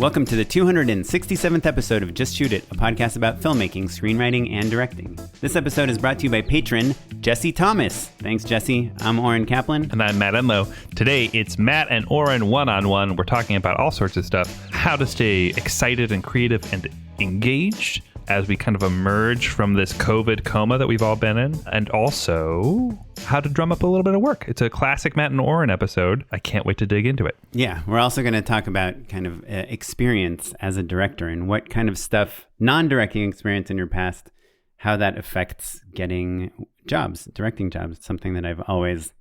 Welcome to the 267th episode of Just Shoot It, a podcast about filmmaking, screenwriting, and directing. This episode is brought to you by patron Jesse Thomas. Thanks, Jesse. I'm Oren Kaplan. And I'm Matt Enlow. Today, it's Matt and Oren one-on-one. We're talking about all sorts of stuff. How to stay excited and creative and engaged as we kind of emerge from this COVID coma that we've all been in. And also, how to drum up a little bit of work. It's a classic Matt and Oren episode. I can't wait to dig into it. Yeah, we're also going to talk about kind of experience as a director and what kind of stuff, non-directing experience in your past, how that affects getting jobs, directing jobs. It's something that I've always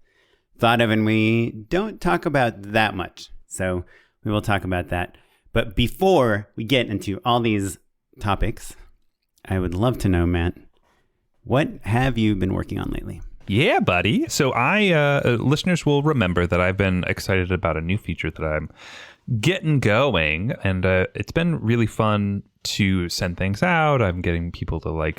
thought of and we don't talk about that much. So we will talk about that. But before we get into all these topics, I would love to know, Matt, what have you been working on lately? Yeah, buddy. So listeners will remember that I've been excited about a new feature that I'm getting going. And it's been really fun to send things out. I'm getting people to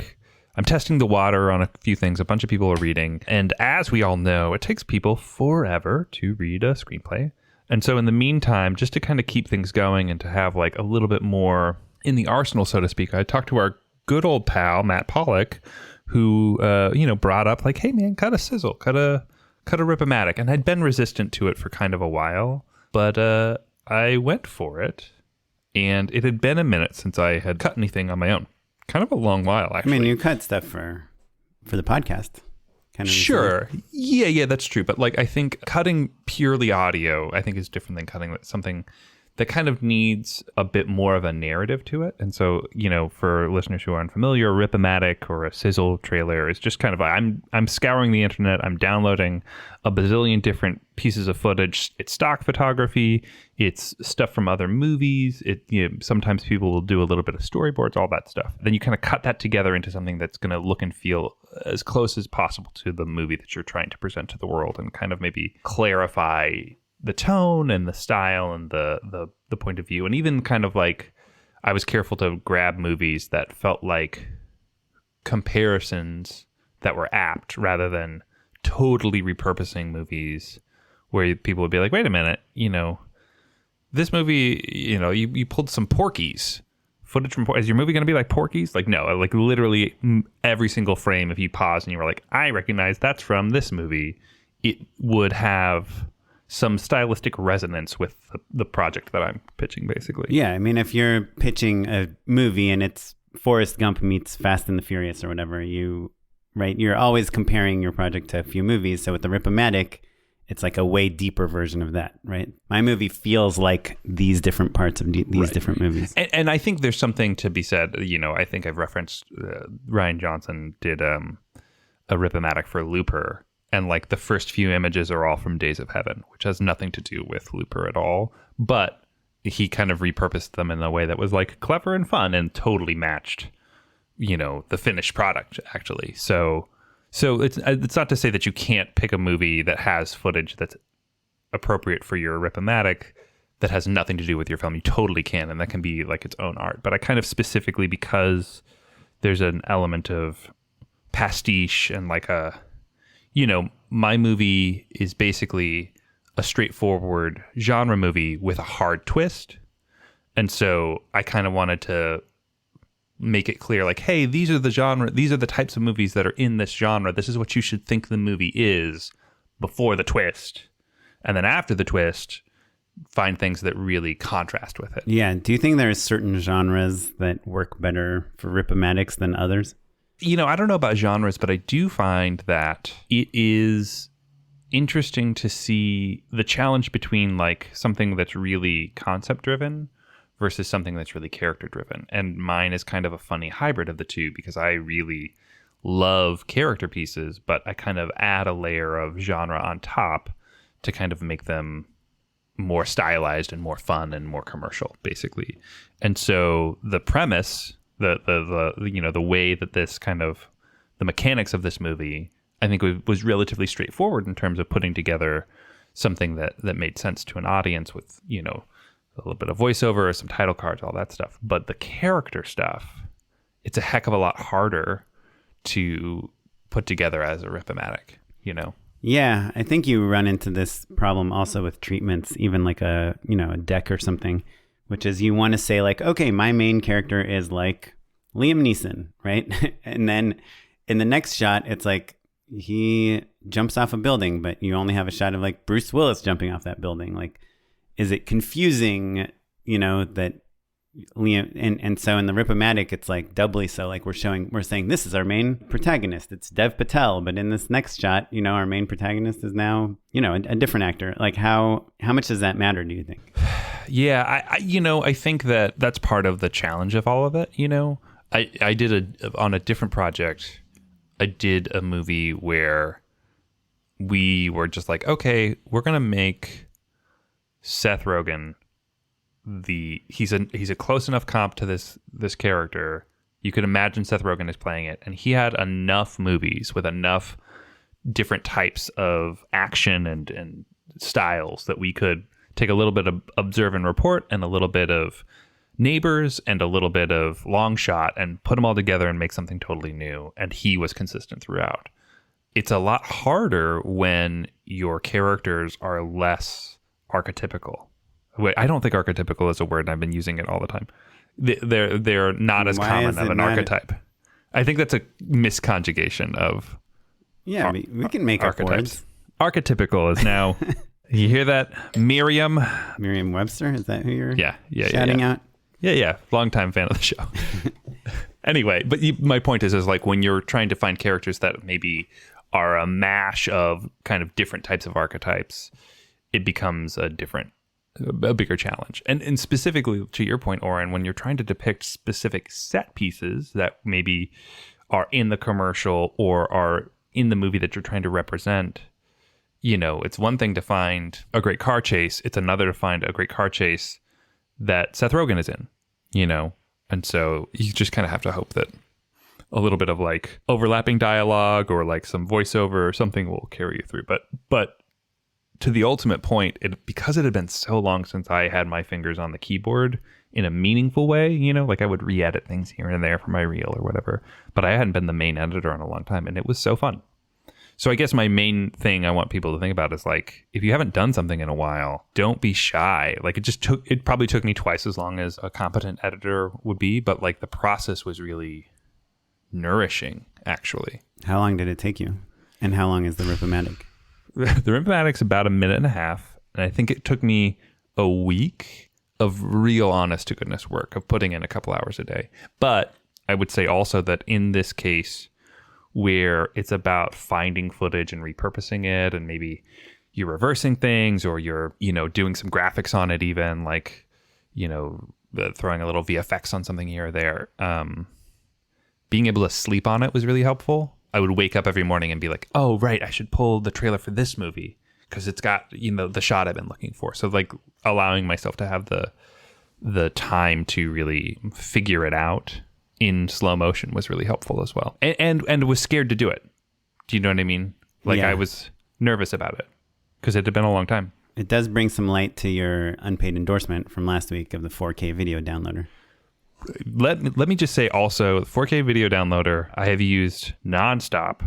I'm testing the water on a few things. A bunch of people are reading. And as we all know, it takes people forever to read a screenplay. And so in the meantime, just to kind of keep things going and to have a little bit more in the arsenal, so to speak, I talked to our good old pal, Matt Pollock, who, brought up hey man, cut a sizzle, cut a ripomatic. And I'd been resistant to it for kind of a while, but I went for it, and it had been a minute since I had cut anything on my own. Kind of a long while, actually. I mean, you cut stuff for the podcast. Kind of sure. Yeah, that's true. But I think cutting purely audio, I think is different than cutting something that kind of needs a bit more of a narrative to it. And so, for listeners who are unfamiliar, a ripomatic or a sizzle trailer is just kind of I'm scouring the internet, I'm downloading a bazillion different pieces of footage. It's stock photography, it's stuff from other movies. Sometimes people will do a little bit of storyboards, all that stuff. Then you kind of cut that together into something that's going to look and feel as close as possible to the movie that you're trying to present to the world, and kind of maybe clarify the tone and the style and the point of view. And even kind of I was careful to grab movies that felt like comparisons that were apt, rather than totally repurposing movies where people would be like, wait a minute, this movie, you pulled some Porky's footage from, is your movie going to be like Porky's? No, literally every single frame, if you pause and you were like, I recognize that's from this movie, it would have some stylistic resonance with the project that I'm pitching, basically. Yeah, I mean, if you're pitching a movie and it's Forrest Gump meets Fast and the Furious or whatever, you're always comparing your project to a few movies. So with the Ripomatic, it's a way deeper version of that, right? My movie feels like these different parts of these different movies. And I think there's something to be said. I think I've referenced Rian Johnson did a Ripomatic for Looper. And the first few images are all from Days of Heaven, which has nothing to do with Looper at all. But he kind of repurposed them in a way that was clever and fun and totally matched, the finished product, actually. So it's not to say that you can't pick a movie that has footage that's appropriate for your Ripomatic that has nothing to do with your film. You totally can, and that can be its own art. But I kind of specifically, because there's an element of pastiche and my movie is basically a straightforward genre movie with a hard twist. And so I kind of wanted to make it clear, hey, these are the types of movies that are in this genre. This is what you should think the movie is before the twist. And then after the twist, find things that really contrast with it. Yeah. Do you think there are certain genres that work better for Ripomatics than others? I don't know about genres, but I do find that it is interesting to see the challenge between something that's really concept driven versus something that's really character driven. And mine is kind of a funny hybrid of the two, because I really love character pieces, but I kind of add a layer of genre on top to kind of make them more stylized and more fun and more commercial, basically. And so the premise, the way that this kind of the mechanics of this movie, I think was relatively straightforward in terms of putting together something that made sense to an audience with a little bit of voiceover, some title cards, all that stuff. But the character stuff, it's a heck of a lot harder to put together as a Ripomatic. Yeah, I think you run into this problem also with treatments, even a deck or something. which is you want to say like, okay, my main character is like Liam Neeson, right? And then in the next shot, it's like he jumps off a building, but you only have a shot of like Bruce Willis jumping off that building. Like, is it confusing, that Liam, and so in the Ripomatic, it's like doubly so. Like we're saying this is our main protagonist. It's Dev Patel, but in this next shot, our main protagonist is now, a different actor. Like how much does that matter? Do you think? Yeah, I think that's part of the challenge of all of it. I did on a different project. I did a movie where we were just like, okay, we're gonna make Seth Rogen. He's a close enough comp to this character. You could imagine Seth Rogen is playing it, and he had enough movies with enough different types of action and styles that we could take a little bit of Observe and Report and a little bit of Neighbors and a little bit of Long Shot and put them all together and make something totally new. And he was consistent throughout. It's a lot harder when your characters are less archetypical. Wait, I don't think archetypical is a word, and I've been using it all the time. They're not as common of an archetype. I think that's a misconjugation of we can make archetypes. Archetypical is now. You hear that, Merriam-Webster? Is that who you're shouting out? Yeah. Longtime fan of the show. Anyway, but my point is like when you're trying to find characters that maybe are a mash of kind of different types of archetypes, it becomes a bigger challenge. And specifically to your point, Oren, when you're trying to depict specific set pieces that maybe are in the commercial or are in the movie that you're trying to represent, it's one thing to find a great car chase. It's another to find a great car chase that Seth Rogen is in, And so you just kind of have to hope that a little bit of like overlapping dialogue or like some voiceover or something will carry you through. But to the ultimate point, because it had been so long since I had my fingers on the keyboard in a meaningful way, like I would re-edit things here and there for my reel or whatever, but I hadn't been the main editor in a long time, and it was so fun. So I guess my main thing I want people to think about is like, if you haven't done something in a while, don't be shy. Like it probably took me twice as long as a competent editor would be, but like the process was really nourishing, actually. How long did it take you? And how long is the Ripomatic? The Ripomatic's about 1.5 minutes, and I think it took me a week of real honest to goodness work of putting in a couple hours a day. But I would say also that in this case, where it's about finding footage and repurposing it, and maybe you're reversing things or you're, doing some graphics on it, even like, throwing a little VFX on something here or there. Being able to sleep on it was really helpful. I would wake up every morning and be like, oh, right, I should pull the trailer for this movie because it's got, the shot I've been looking for. So like allowing myself to have the time to really figure it out in slow motion was really helpful as well. And was scared to do it. Do you know what I mean? Like I was nervous about it because it had been a long time. It does bring some light to your unpaid endorsement from last week of the 4K video downloader. Let me just say also, the 4K video downloader I have used nonstop,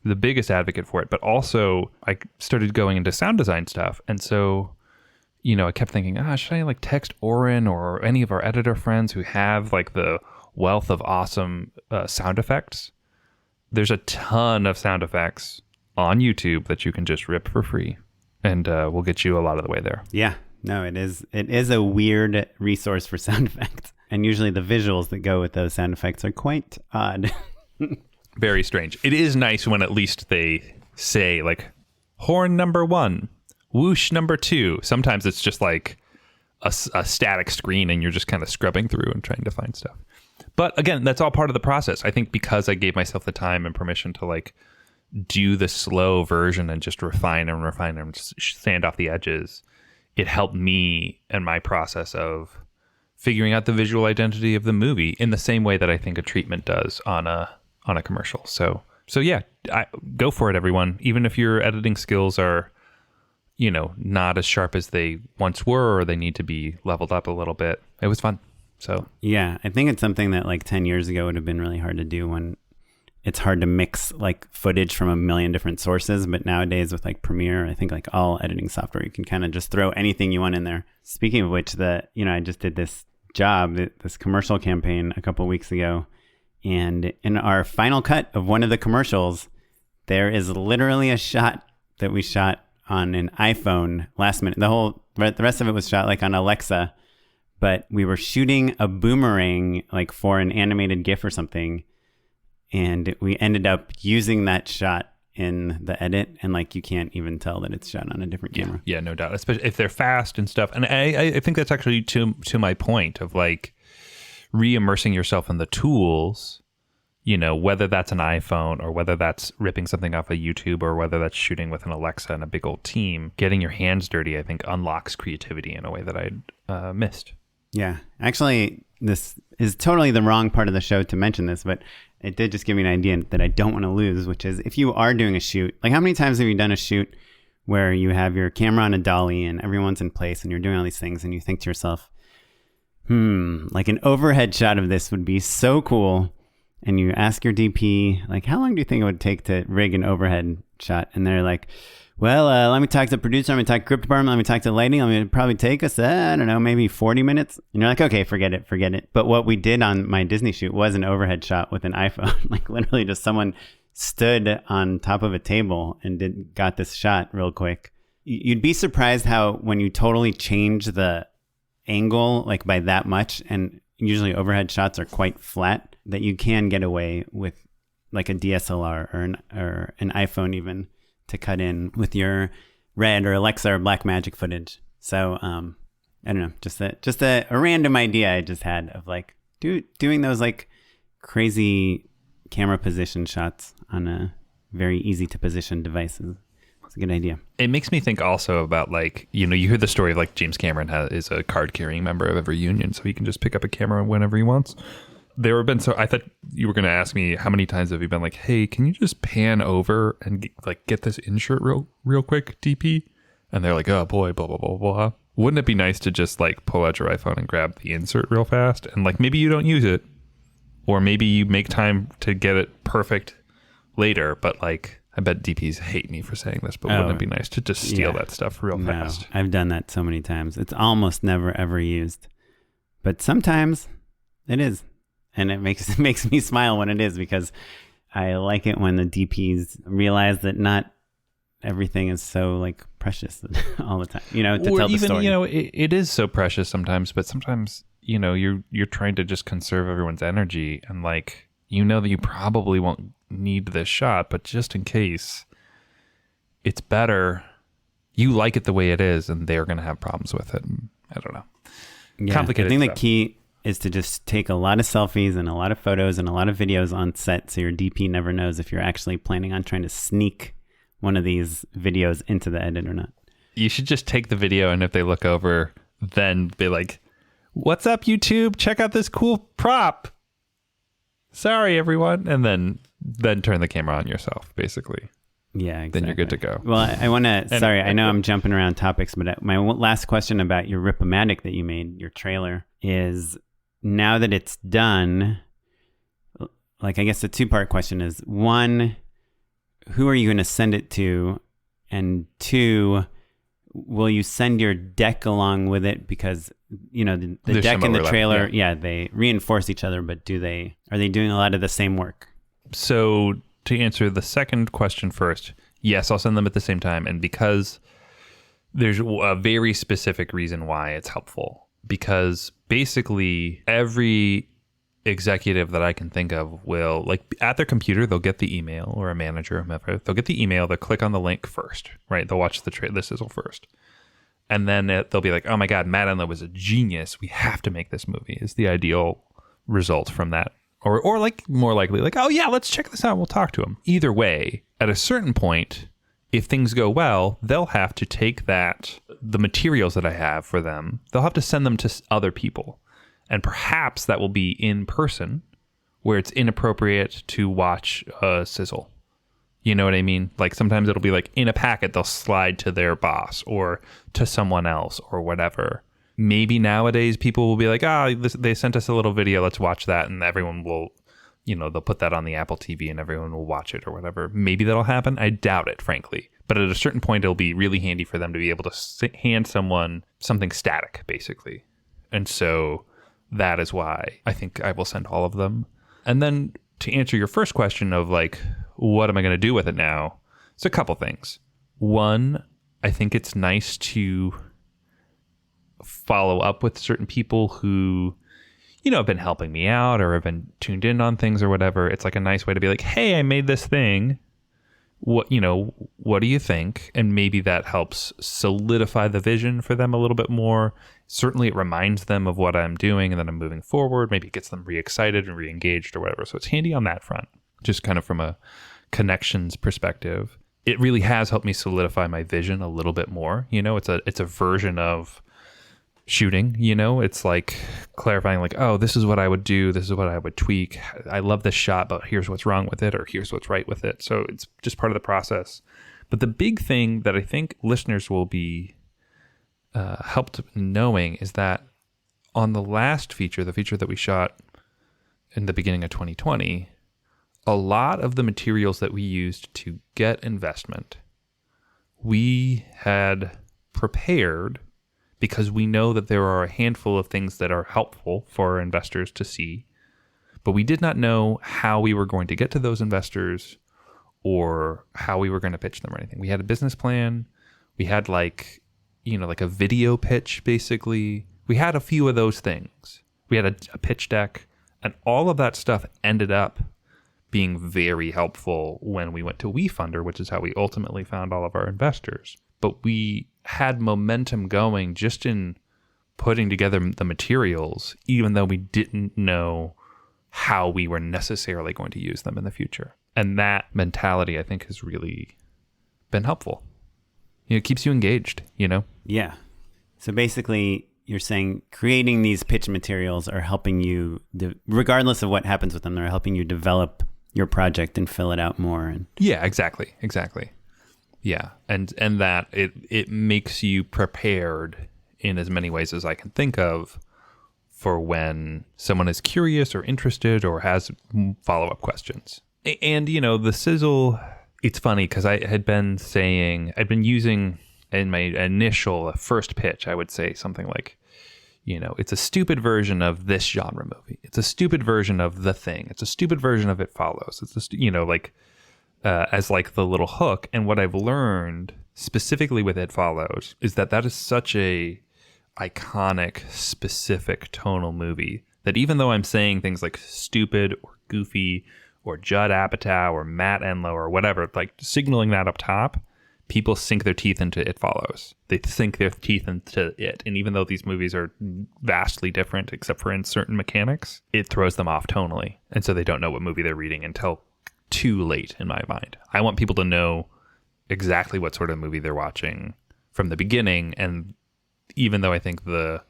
the biggest advocate for it, but also I started going into sound design stuff. And so, I kept thinking, should I like text Oren or any of our editor friends who have like the wealth of awesome sound effects? There's a ton of sound effects on YouTube that you can just rip for free, and we'll get you a lot of the way there. Yeah, no, it is a weird resource for sound effects. And usually the visuals that go with those sound effects are quite odd. Very strange. It is nice when at least they say like horn number 1, whoosh number 2. Sometimes it's just like a static screen and you're just kind of scrubbing through and trying to find stuff. But again, that's all part of the process. I think because I gave myself the time and permission to like do the slow version and just refine and just sand off the edges, it helped me and my process of figuring out the visual identity of the movie in the same way that I think a treatment does on a commercial. So yeah, go for it, everyone. Even if your editing skills are, not as sharp as they once were, or they need to be leveled up a little bit. It was fun. So yeah, I think it's something that like 10 years ago would have been really hard to do when it's hard to mix like footage from a million different sources. But nowadays with like Premiere, I think like all editing software, you can kind of just throw anything you want in there. Speaking of which, I just did this this commercial campaign a couple of weeks ago. And in our final cut of one of the commercials, there is literally a shot that we shot on an iPhone last minute. The rest of it was shot like on Alexa, but we were shooting a boomerang like for an animated GIF or something. And we ended up using that shot in the edit, and like you can't even tell that it's shot on a different camera. Yeah, no doubt. Especially if they're fast and stuff. And I think that's actually to my point of like re-immersing yourself in the tools, whether that's an iPhone or whether that's ripping something off of YouTube or whether that's shooting with an Alexa and a big old team. Getting your hands dirty, I think, unlocks creativity in a way that I'd missed. Yeah. Actually, this is totally the wrong part of the show to mention this, but it did just give me an idea that I don't want to lose, which is if you are doing a shoot, like how many times have you done a shoot where you have your camera on a dolly and everyone's in place and you're doing all these things and you think to yourself, like an overhead shot of this would be so cool. And you ask your DP, like, how long do you think it would take to rig an overhead shot? And they're like, well, let me talk to the producer. Let me talk to script department. Let me talk to the lighting. It'd probably take us, I don't know, maybe 40 minutes. And you're like, okay, forget it. But what we did on my Disney shoot was an overhead shot with an iPhone. Like literally just someone stood on top of a table and got this shot real quick. You'd be surprised how when you totally change the angle, like by that much, and usually overhead shots are quite flat, that you can get away with like a DSLR or an iPhone even to cut in with your Red or Alexa or Blackmagic footage. So I don't know, just a random idea I just had of like doing those like crazy camera position shots on a very easy to position devices. It's a good idea. It makes me think also about like, you hear the story of like James Cameron is a card carrying member of every union, so he can just pick up a camera whenever he wants. I thought you were going to ask me how many times have you been like, hey, can you just pan over and get this insert real quick, DP? And they're like, oh boy, blah, blah, blah, blah. Wouldn't it be nice to just like pull out your iPhone and grab the insert real fast? And like maybe you don't use it, or maybe you make time to get it perfect later. But like, I bet DPs hate me for saying this, but wouldn't it be nice to just steal that stuff real fast? I've done that so many times. It's almost never ever used, but sometimes it is. And it makes me smile when it is, because I like it when the DPs realize that not everything is so like precious all the time, to tell the story. It is so precious sometimes, but sometimes, you're trying to just conserve everyone's energy, and like, that you probably won't need this shot, but just in case, it's better. You like it the way it is, and they're going to have problems with it. I don't know. Yeah, complicated I think stuff. The key is to just take a lot of selfies and a lot of photos and a lot of videos on set, so your DP never knows if you're actually planning on trying to sneak one of these videos into the edit or not. You should just take the video, and if they look over, then be like, what's up, YouTube? Check out this cool prop. Sorry, everyone. And then turn the camera on yourself, basically. Yeah, exactly. Then you're good to go. Well, I want to, sorry, I know I'm jumping around topics, but my last question about your ripomatic that you made, your trailer, is now that it's done, like, I guess the two-part question is, one, who are you going to send it to? And two, will you send your deck along with it? Because, the deck and the trailer, they reinforce each other, but are they doing a lot of the same work? So to answer the second question first, yes, I'll send them at the same time. And because there's a very specific reason why it's helpful. Because basically every executive that I can think of will, like, at their computer, they'll get the email, or a manager, whomever, they'll get the email, they'll click on the link first, right? They'll watch the sizzle first. And then they'll be like, oh my God, Matt Enlow was a genius. We have to make this movie, is the ideal result from that. Or like more likely, like, oh yeah, let's check this out. We'll talk to him. Either way, at a certain point, if things go well, they'll have to take the materials that I have for them, they'll have to send them to other people. And perhaps that will be in person, where it's inappropriate to watch a sizzle. You know what I mean? Like sometimes it'll be like in a packet, they'll slide to their boss or to someone else or whatever. Maybe nowadays people will be like, they sent us a little video, let's watch that. And everyone will they'll put that on the Apple TV and everyone will watch it or whatever. Maybe that'll happen. I doubt it, frankly. But at a certain point, it'll be really handy for them to be able to hand someone something static, basically. And so that is why I think I will send all of them. And then to answer your first question of like, what am I going to do with it now? It's a couple things. One, I think it's nice to follow up with certain people who, have been helping me out or have been tuned in on things or whatever. It's like a nice way to be like, hey, I made this thing. What do you think? And maybe that helps solidify the vision for them a little bit more. Certainly it reminds them of what I'm doing and that I'm moving forward. Maybe it gets them re-excited and re-engaged or whatever. So it's handy on that front, just kind of from a connections perspective. It really has helped me solidify my vision a little bit more. It's a version of shooting, it's like clarifying like, oh, this is what I would do. This is what I would tweak. I love this shot, but here's what's wrong with it, or here's what's right with it. So it's just part of the process. But the big thing that I think listeners will be helped knowing is that on the last feature, the feature that we shot in the beginning of 2020, a lot of the materials that we used to get investment, we had prepared because we know that there are a handful of things that are helpful for our investors to see, but we did not know how we were going to get to those investors or how we were going to pitch them or anything. We had a business plan. We had like a video pitch, basically. We had a few of those things. We had a pitch deck, and all of that stuff ended up being very helpful when we went to WeFunder, which is how we ultimately found all of our investors. But we had momentum going just in putting together the materials, even though we didn't know how we were necessarily going to use them in the future. And that mentality, I think, has really been helpful. It keeps you engaged, Yeah. So basically, you're saying creating these pitch materials are helping you, regardless of what happens with them, they're helping you develop your project and fill it out more. And yeah, exactly. Yeah, and that it makes you prepared in as many ways as I can think of for when someone is curious or interested or has follow-up questions. And, the sizzle, it's funny because I'd been using in my initial first pitch, I would say something like, it's a stupid version of this genre movie. It's a stupid version of The Thing. It's a stupid version of It Follows. It's as like the little hook. And what I've learned specifically with It Follows is that is such a iconic, specific tonal movie that even though I'm saying things like stupid or goofy or Judd Apatow or Matt Enlow or whatever, like signaling that up top, people sink their teeth into It Follows. They sink their teeth into it. And even though these movies are vastly different, except for in certain mechanics, it throws them off tonally. And so they don't know what movie they're reading until too late in my mind. I want people to know exactly what sort of movie they're watching from the beginning. And even though I think the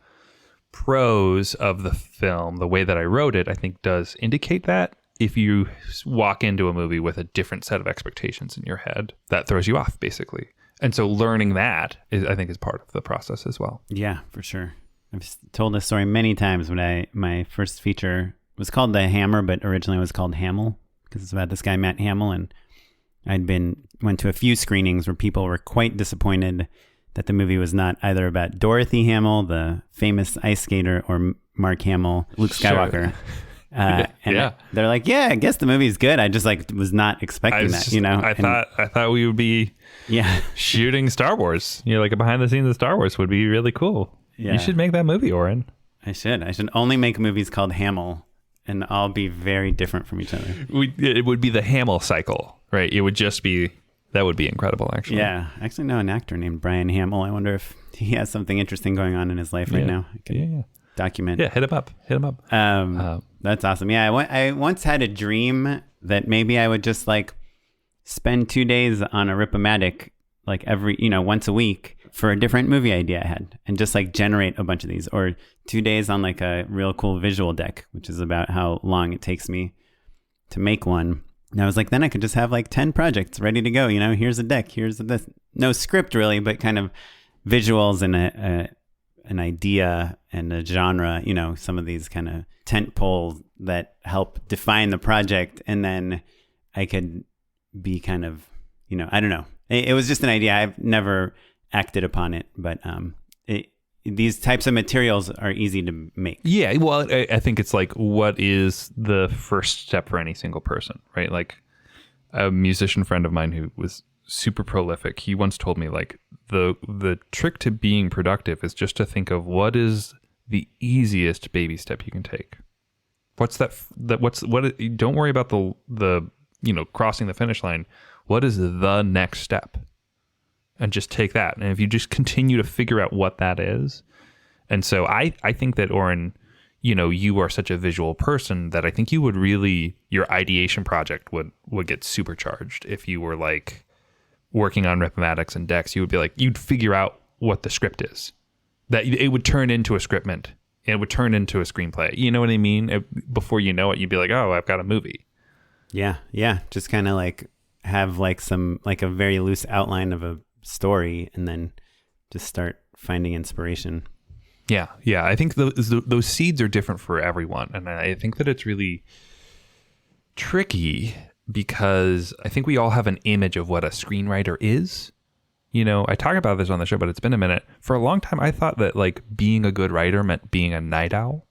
prose of the film, the way that I wrote it, I think does indicate that, if you walk into a movie with a different set of expectations in your head, that throws you off, basically. And so learning that I think is part of the process as well. Yeah, for sure. I've told this story many times when my first feature was called The Hammer, but originally it was called Hamill, because it's about this guy, Matt Hamill. And went to a few screenings where people were quite disappointed that the movie was not either about Dorothy Hamill, the famous ice skater, or Mark Hamill, Luke Skywalker. Sure. They're like, yeah, I guess the movie's good. I just was not expecting that, I thought we would be shooting Star Wars. Like a behind the scenes of Star Wars would be really cool. Yeah. You should make that movie, Oren. I should only make movies called Hamill, and all be very different from each other. It would be the Hamill cycle, right? It would just be, that would be incredible, actually. Yeah. I actually know an actor named Brian Hamill. I wonder if he has something interesting going on in his life right now. I can document. Yeah, hit him up. That's awesome. Yeah, I once had a dream that maybe I would just spend 2 days on a ripomatic, every, once a week for a different movie idea I had, and just generate a bunch of these, or 2 days on a real cool visual deck, which is about how long it takes me to make one. And I was then I could just have 10 projects ready to go. Here's a deck, here's this, no script really, but kind of visuals and an idea and a genre, some of these kind of tent poles that help define the project. And then I could be kind of, I don't know. It was just an idea. I've never acted upon it, but these types of materials are easy to make. Yeah, well, I think it's like, what is the first step for any single person, right? Like a musician friend of mine who was super prolific, he once told me, like, the trick to being productive is just to think of what is the easiest baby step you can take. What's don't worry about the crossing the finish line. What is the next step? And just take that. And if you just continue to figure out what that is. And so I think that, Oren, you are such a visual person that I think you would really, your ideation project would get supercharged if you were like working on ripomatics and decks. You would be like, you'd figure out what the script is. That it would turn into a scriptment. It would turn into a screenplay. You know what I mean? Before you know it, you'd be like, oh, I've got a movie. Yeah. Just kind of like have like a very loose outline of a story and then just start finding inspiration. Yeah. I think those seeds are different for everyone. And I think that it's really tricky because I think we all have an image of what a screenwriter is. I talk about this on the show, but it's been a minute. For a long time, I thought that like being a good writer meant being a night owl.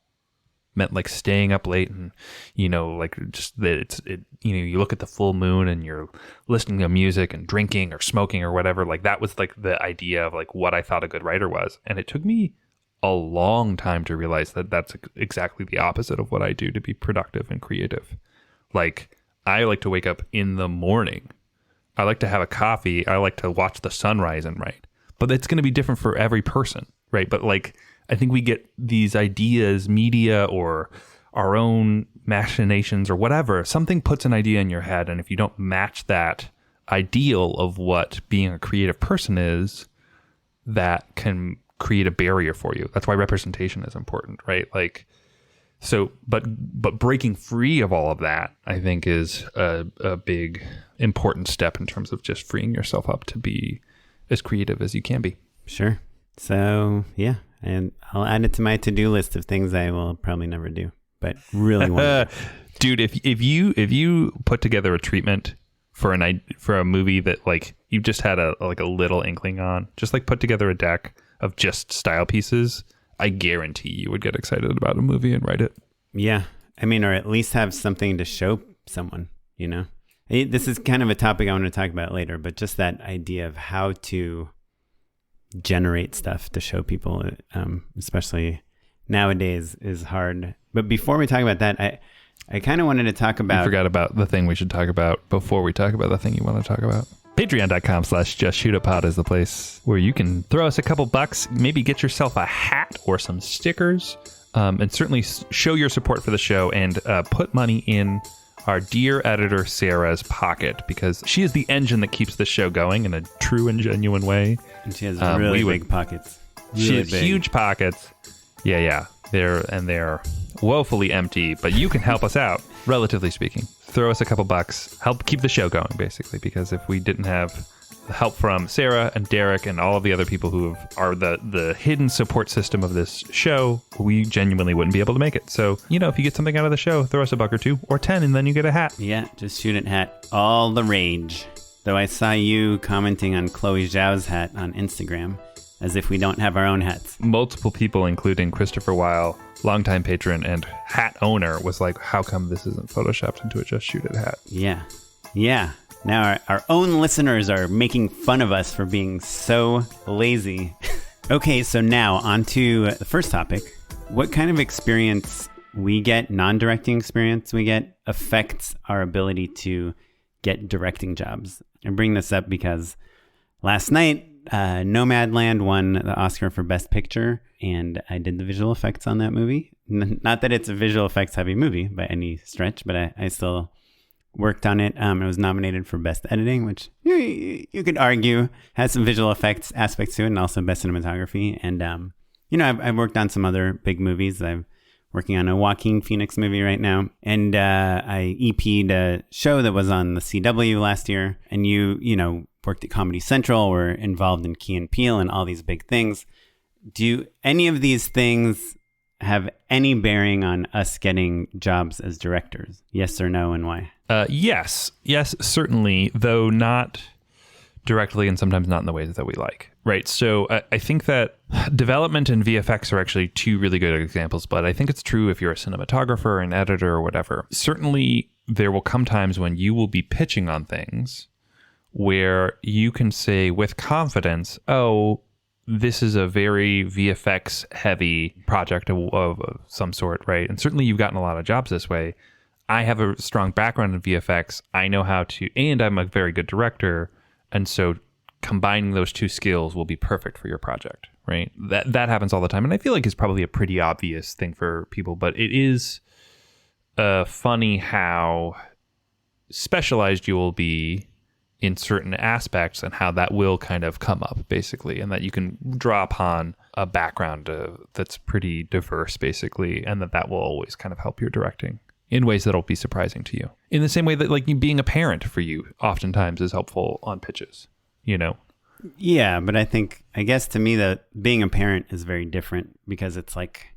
Meant like staying up late and, like just that you look at the full moon and you're listening to music and drinking or smoking or whatever. Like that was like the idea of like what I thought a good writer was. And it took me a long time to realize that that's exactly the opposite of what I do to be productive and creative. Like I like to wake up in the morning. I like to have a coffee. I like to watch the sunrise and write. But it's going to be different for every person, right? But like, I think we get these ideas, media or our own machinations or whatever. Something puts an idea in your head, and if you don't match that ideal of what being a creative person is, that can create a barrier for you. That's why representation is important, right? Like, so, but breaking free of all of that, I think, is a big, important step in terms of just freeing yourself up to be as creative as you can be. Sure. So, yeah. And I'll add it to my to-do list of things I will probably never do, but really want to do. Dude, if you put together a treatment for a movie that like you just had a little inkling on, just like put together a deck of just style pieces, I guarantee you would get excited about a movie and write it. Yeah. I mean, or at least have something to show someone, This is kind of a topic I want to talk about later, but just that idea of how to generate stuff to show people, especially nowadays, is hard. But before we talk about that, I kind of wanted to talk about... You forgot about the thing we should talk about before we talk about the thing you want to talk about. Patreon.com/JustShootItPod is the place where you can throw us a couple bucks, maybe get yourself a hat or some stickers, and certainly show your support for the show and put money in our dear editor Sarah's pocket, because she is the engine that keeps the show going in a true and genuine way. And she has really big pockets. She has huge pockets. Yeah. They're woefully empty, but you can help us out, relatively speaking. Throw us a couple bucks, help keep the show going, basically, because if we didn't have the help from Sarah and Derek and all of the other people who are the hidden support system of this show, we genuinely wouldn't be able to make it. So, if you get something out of the show, throw us a buck or two or 10 and then you get a hat. Yeah, just shoot it hat. All the rage. Though I saw you commenting on Chloe Zhao's hat on Instagram, as if we don't have our own hats. Multiple people, including Christopher Weil, longtime patron and hat owner, was like, how come this isn't photoshopped into a Just Shoot It hat? Yeah. Now our own listeners are making fun of us for being so lazy. Okay, so now on to the first topic. What kind of experience we get, non-directing experience we get, affects our ability to get directing jobs? I bring this up because last night, Nomadland won the Oscar for Best Picture, and I did the visual effects on that movie. Not that it's a visual effects heavy movie by any stretch, but I still worked on it. It was nominated for Best Editing, which you could argue has some visual effects aspects to it, and also Best Cinematography. And, I've worked on some other big movies. I'm working on a Joaquin Phoenix movie right now. And I EP'd a show that was on the CW last year. And you worked at Comedy Central, were involved in Key and Peele and all these big things. do any of these things have any bearing on us getting jobs as directors? Yes or no, and why? Yes, certainly, though not directly and sometimes not in the ways that we like, right? So I think that development and VFX are actually two really good examples, but I think it's true if you're a cinematographer, an editor, or whatever. Certainly, there will come times when you will be pitching on things where you can say with confidence, oh, this is a very VFX heavy project of some sort, right? And certainly you've gotten a lot of jobs this way. I have a strong background in VFX. I know how to, and I'm a very good director. And so combining those two skills will be perfect for your project, right? That happens all the time. And I feel like it's probably a pretty obvious thing for people, but it is funny how specialized you will be in certain aspects and how that will kind of come up, basically, and that you can draw upon a background that's pretty diverse, basically, and that will always kind of help your directing in ways that'll be surprising to you. In the same way that, like, being a parent for you oftentimes is helpful on pitches, you know? Yeah, but I guess to me that being a parent is very different, because it's like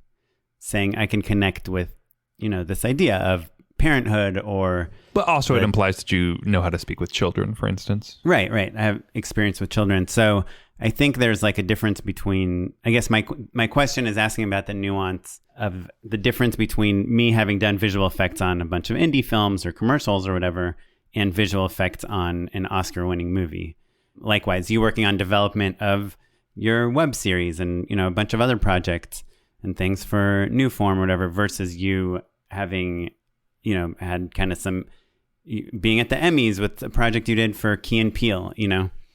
saying I can connect with, this idea of parenthood, or... But also it implies that you know how to speak with children, for instance. Right. I have experience with children. So I think there's like a difference between, I guess my question is asking about the nuance of the difference between me having done visual effects on a bunch of indie films or commercials or whatever, and visual effects on an Oscar-winning movie. Likewise, you working on development of your web series and, a bunch of other projects and things for New Form or whatever, versus you having, had kind of some... being at the Emmys with a project you did for Key and Peele,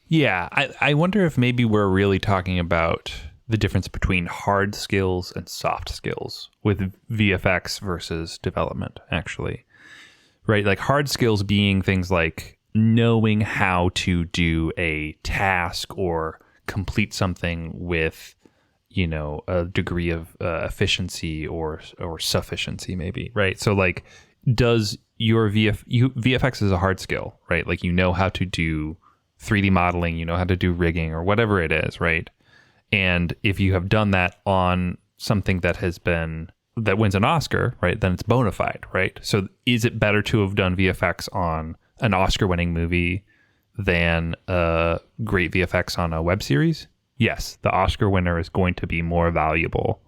Yeah, I wonder if maybe we're really talking about the difference between hard skills and soft skills with VFX versus development, actually. Right? Like hard skills being things like knowing how to do a task or complete something with, a degree of efficiency or sufficiency, maybe, right? So like, does your VFX is a hard skill, right? Like, how to do 3D modeling, how to do rigging or whatever it is, right? And if you have done that on something that wins an Oscar, right, then it's bona fide, right? So is it better to have done VFX on an Oscar-winning movie than great VFX on a web series? Yes, the Oscar winner is going to be more valuable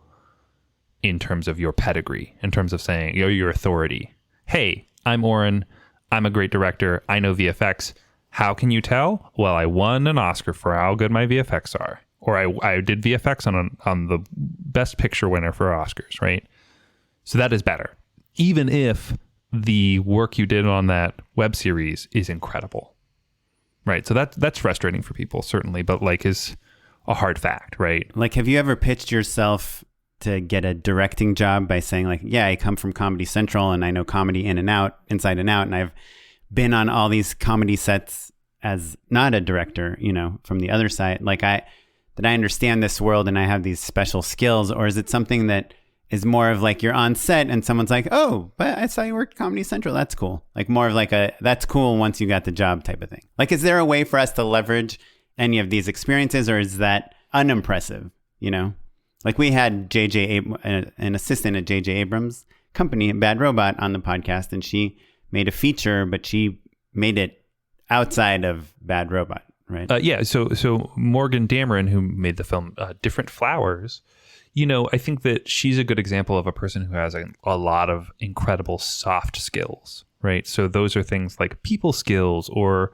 in terms of your pedigree, in terms of saying, your authority. Hey, I'm Oren. I'm a great director. I know VFX. How can you tell? Well, I won an Oscar for how good my VFX are. Or I did VFX on the Best Picture winner for Oscars, right? So that is better. Even if the work you did on that web series is incredible, right? So that's frustrating for people, certainly, but like is a hard fact, right? Like, have you ever pitched yourself to get a directing job by saying like, yeah, I come from Comedy Central and I know comedy in and out, inside and out, and I've been on all these comedy sets as not a director, from the other side, like I understand this world and I have these special skills? Or is it something that is more of like you're on set and someone's like, oh, but I saw you worked Comedy Central, that's cool. Like more of like that's cool once you got the job type of thing. Like, is there a way for us to leverage any of these experiences, or is that unimpressive, Like we had an assistant at J.J. Abrams' company, Bad Robot, on the podcast, and she made a feature, but she made it outside of Bad Robot, right? Yeah. So Morgan Dameron, who made the film Different Flowers, I think that she's a good example of a person who has a lot of incredible soft skills, right? So those are things like people skills or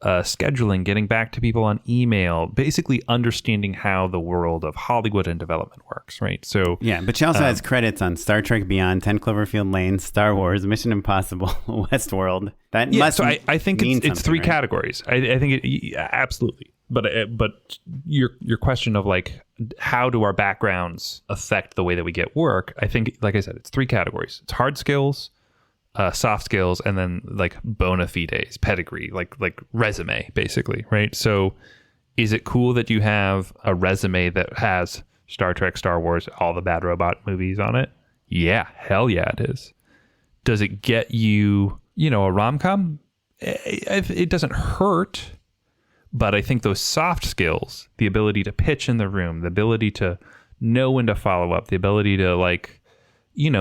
scheduling, getting back to people on email, basically understanding how the world of Hollywood and development works, right? So yeah, but she also has credits on Star Trek Beyond, 10 Cloverfield Lane, Star Wars, Mission Impossible, Westworld. That must so I think it's three right? categories. I think absolutely. But your question of like, how do our backgrounds affect the way that we get work? I think, like I said, it's three categories. It's hard skills, soft skills, and then like bona fides, pedigree, like resume, basically, right? So is it cool that you have a resume that has Star Trek, Star Wars, all the Bad Robot movies on it? Yeah, hell yeah, it is. Does it get you, a rom-com? It doesn't hurt, But I think those soft skills, the ability to pitch in the room, the ability to know when to follow up, the ability to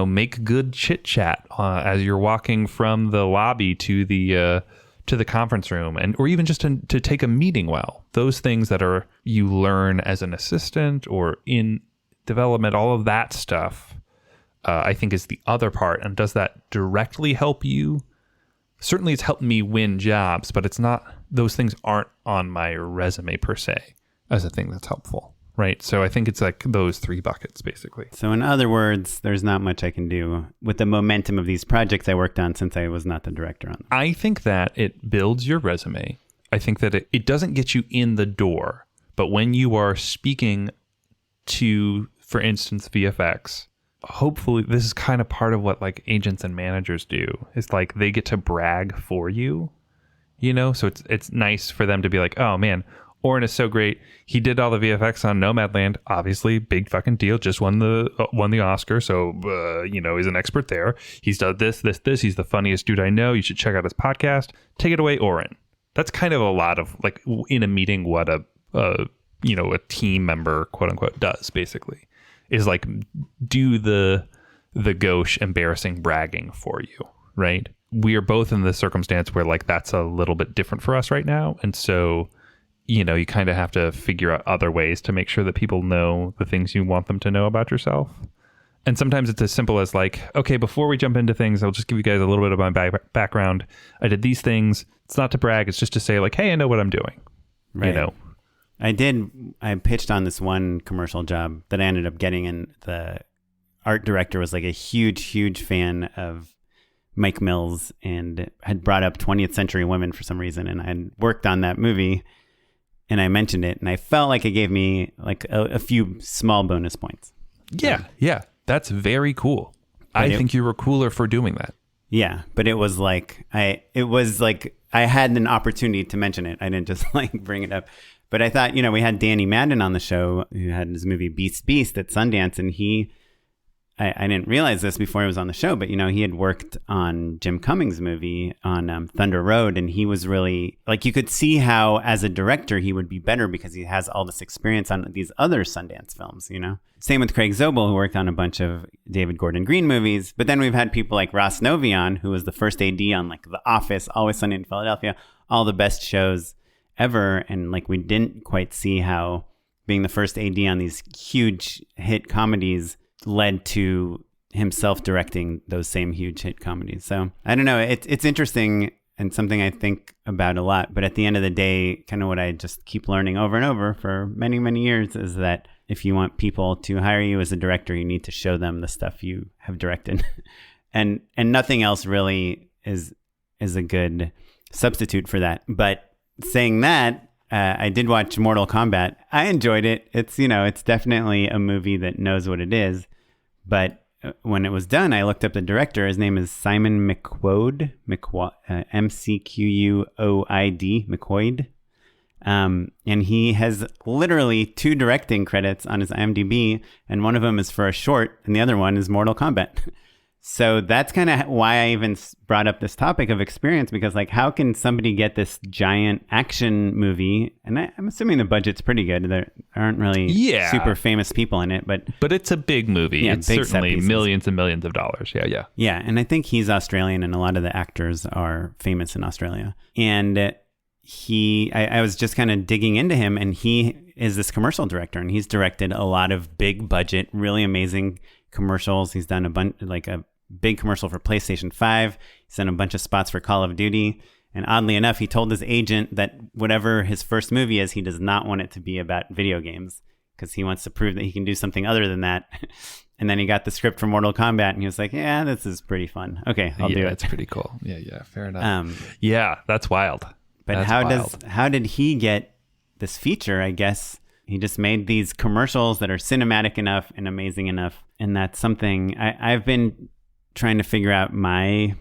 make good chit chat as you're walking from the lobby to the conference room, or even just to take a meeting well. Those things that you learn as an assistant or in development, all of that stuff, I think is the other part. And does that directly help you? Certainly it's helped me win jobs, but those things aren't on my resume per se as a thing that's helpful. Right. So I think it's like those three buckets, basically. So in other words, there's not much I can do with the momentum of these projects I worked on since I was not the director on them. I think that it builds your resume. I think that it doesn't get you in the door. But when you are speaking to, for instance, VFX, hopefully this is kind of part of what like agents and managers do. It's like they get to brag for you, so it's nice for them to be like, oh, man, Oren is so great. He did all the VFX on Nomadland. Obviously, big fucking deal. Just won the Oscar. So, he's an expert there. He's done this. He's the funniest dude I know. You should check out his podcast. Take it away, Oren. That's kind of a lot of like in a meeting what a team member, quote unquote, does basically is like do the gauche embarrassing bragging for you. Right. We are both in this circumstance where like that's a little bit different for us right now. And so, you kind of have to figure out other ways to make sure that people know the things you want them to know about yourself. And sometimes it's as simple as like, okay, before we jump into things, I'll just give you guys a little bit of my background. I did these things. It's not to brag. It's just to say like, hey, I know what I'm doing. Right. I pitched on this one commercial job that I ended up getting, and the art director was like a huge, huge fan of Mike Mills and had brought up 20th Century Women for some reason. And I had worked on that movie. And I mentioned it, and I felt like it gave me like a few small bonus points. Yeah. That's very cool. I think you were cooler for doing that. Yeah, but it was like I had an opportunity to mention it. I didn't just like bring it up. But I thought, we had Danny Madden on the show who had his movie Beast at Sundance, and I didn't realize this before he was on the show, but he had worked on Jim Cummings' movie on Thunder Road, and he was really like, you could see how as a director he would be better because he has all this experience on these other Sundance films. Same with Craig Zobel, who worked on a bunch of David Gordon Green movies. But then we've had people like Ross Novion, who was the first AD on like The Office, Always Sunny in Philadelphia, all the best shows ever, and like we didn't quite see how being the first AD on these huge hit comedies led to himself directing those same huge hit comedies. So I don't know. It's interesting and something I think about a lot. But at the end of the day, kind of what I just keep learning over and over for many, many years is that if you want people to hire you as a director, you need to show them the stuff you have directed. and nothing else really is a good substitute for that. But saying that, I did watch Mortal Kombat. I enjoyed it. It's definitely a movie that knows what it is. But when it was done, I looked up the director. His name is Simon McQuoid, McQuoid, McQuoid. And he has literally 2 directing credits on his IMDb, and one of them is for a short, and the other one is Mortal Kombat. So that's kind of why I even brought up this topic of experience, because like, how can somebody get this giant action movie? And I'm assuming the budget's pretty good. There aren't really super famous people in it, but it's a big movie. Yeah, it's big, certainly millions and millions of dollars. Yeah. Yeah, and I think he's Australian, and a lot of the actors are famous in Australia. And I was just kind of digging into him, and he is this commercial director, and he's directed a lot of big budget, really amazing commercials. He's done a big commercial for PlayStation 5. He's done a bunch of spots for Call of Duty. And oddly enough, he told his agent that whatever his first movie is, he does not want it to be about video games because he wants to prove that he can do something other than that. And then he got the script for Mortal Kombat, and he was like, yeah, this is pretty fun. Okay, I'll do it. That's pretty cool. Yeah, fair enough. That's wild. But how did he get this feature? I guess he just made these commercials that are cinematic enough and amazing enough. And that's something I've been trying to figure out my